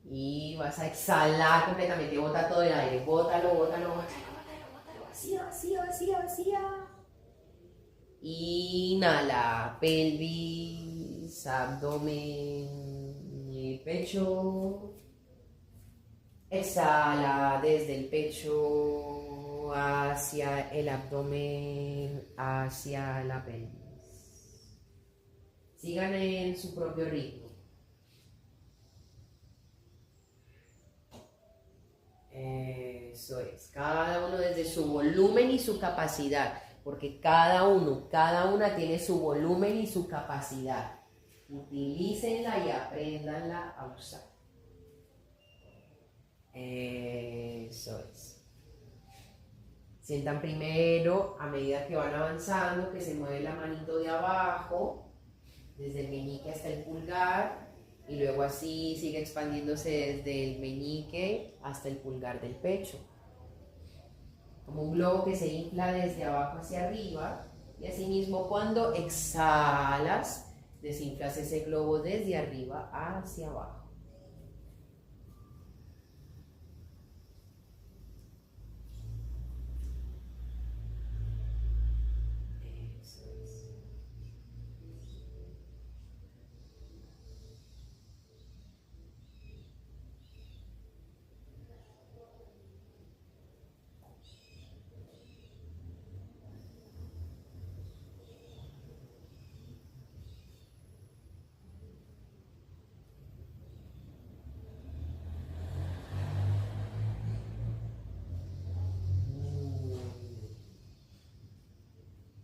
Y vas a exhalar completamente, bota todo el aire, bótalo, bótalo, bótalo. Vacía, vacía, vacía, vacía. Inhala, pelvis, abdomen y pecho. Exhala desde el pecho hacia el abdomen, hacia la pelvis. Sigan en su propio ritmo. Eso es, cada uno desde su volumen y su capacidad, porque cada una tiene su volumen y su capacidad. Utilícenla y apréndanla a usar. Eso es. Sientan primero, a medida que van avanzando, que se mueve la manito de abajo, desde el meñique hasta el pulgar. Y luego así sigue expandiéndose desde el meñique hasta el pulgar del pecho. Como un globo que se infla desde abajo hacia arriba. Y así mismo cuando exhalas, desinflas ese globo desde arriba hacia abajo.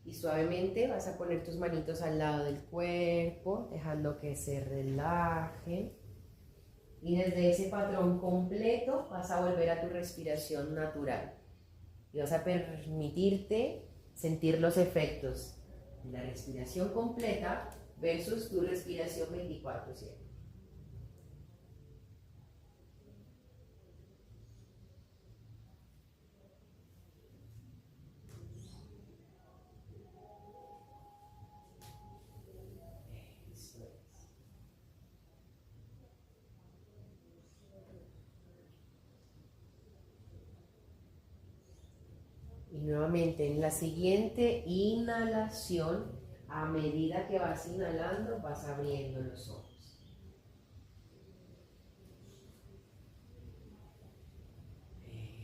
Y suavemente vas a poner tus manitos al lado del cuerpo, dejando que se relajen. Y desde ese patrón completo vas a volver a tu respiración natural. Y vas a permitirte sentir los efectos de la respiración completa versus tu respiración 24/7. Eso es. Y nuevamente en la siguiente inhalación, a medida que vas inhalando, vas abriendo los ojos.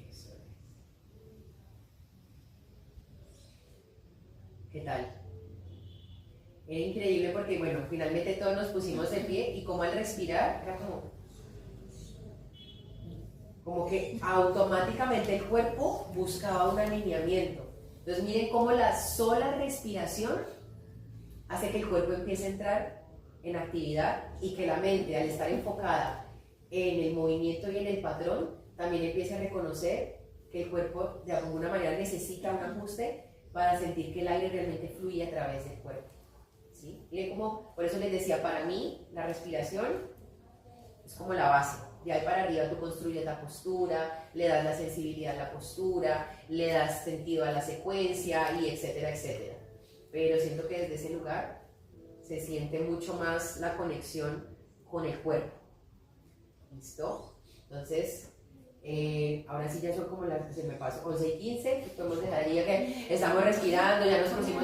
Eso es. ¿Qué tal? Era increíble porque, bueno, finalmente todos nos pusimos de pie y como al respirar, era como que automáticamente el cuerpo buscaba un alineamiento. Entonces miren cómo la sola respiración hace que el cuerpo empiece a entrar en actividad y que la mente, al estar enfocada en el movimiento y en el patrón, también empiece a reconocer que el cuerpo de alguna manera necesita un ajuste para sentir que el aire realmente fluye a través del cuerpo. ¿Sí? Miren cómo, por eso les decía, para mí la respiración es como la base. De ahí para arriba tú construyes la postura, le das la sensibilidad a la postura, le das sentido a la secuencia y etcétera, etcétera. Pero siento que desde ese lugar se siente mucho más la conexión con el cuerpo. ¿Listo? Entonces, ahora sí ya son como las, se me pasó, 11:15, podemos dejar ahí que estamos respirando, ya nos pusimos de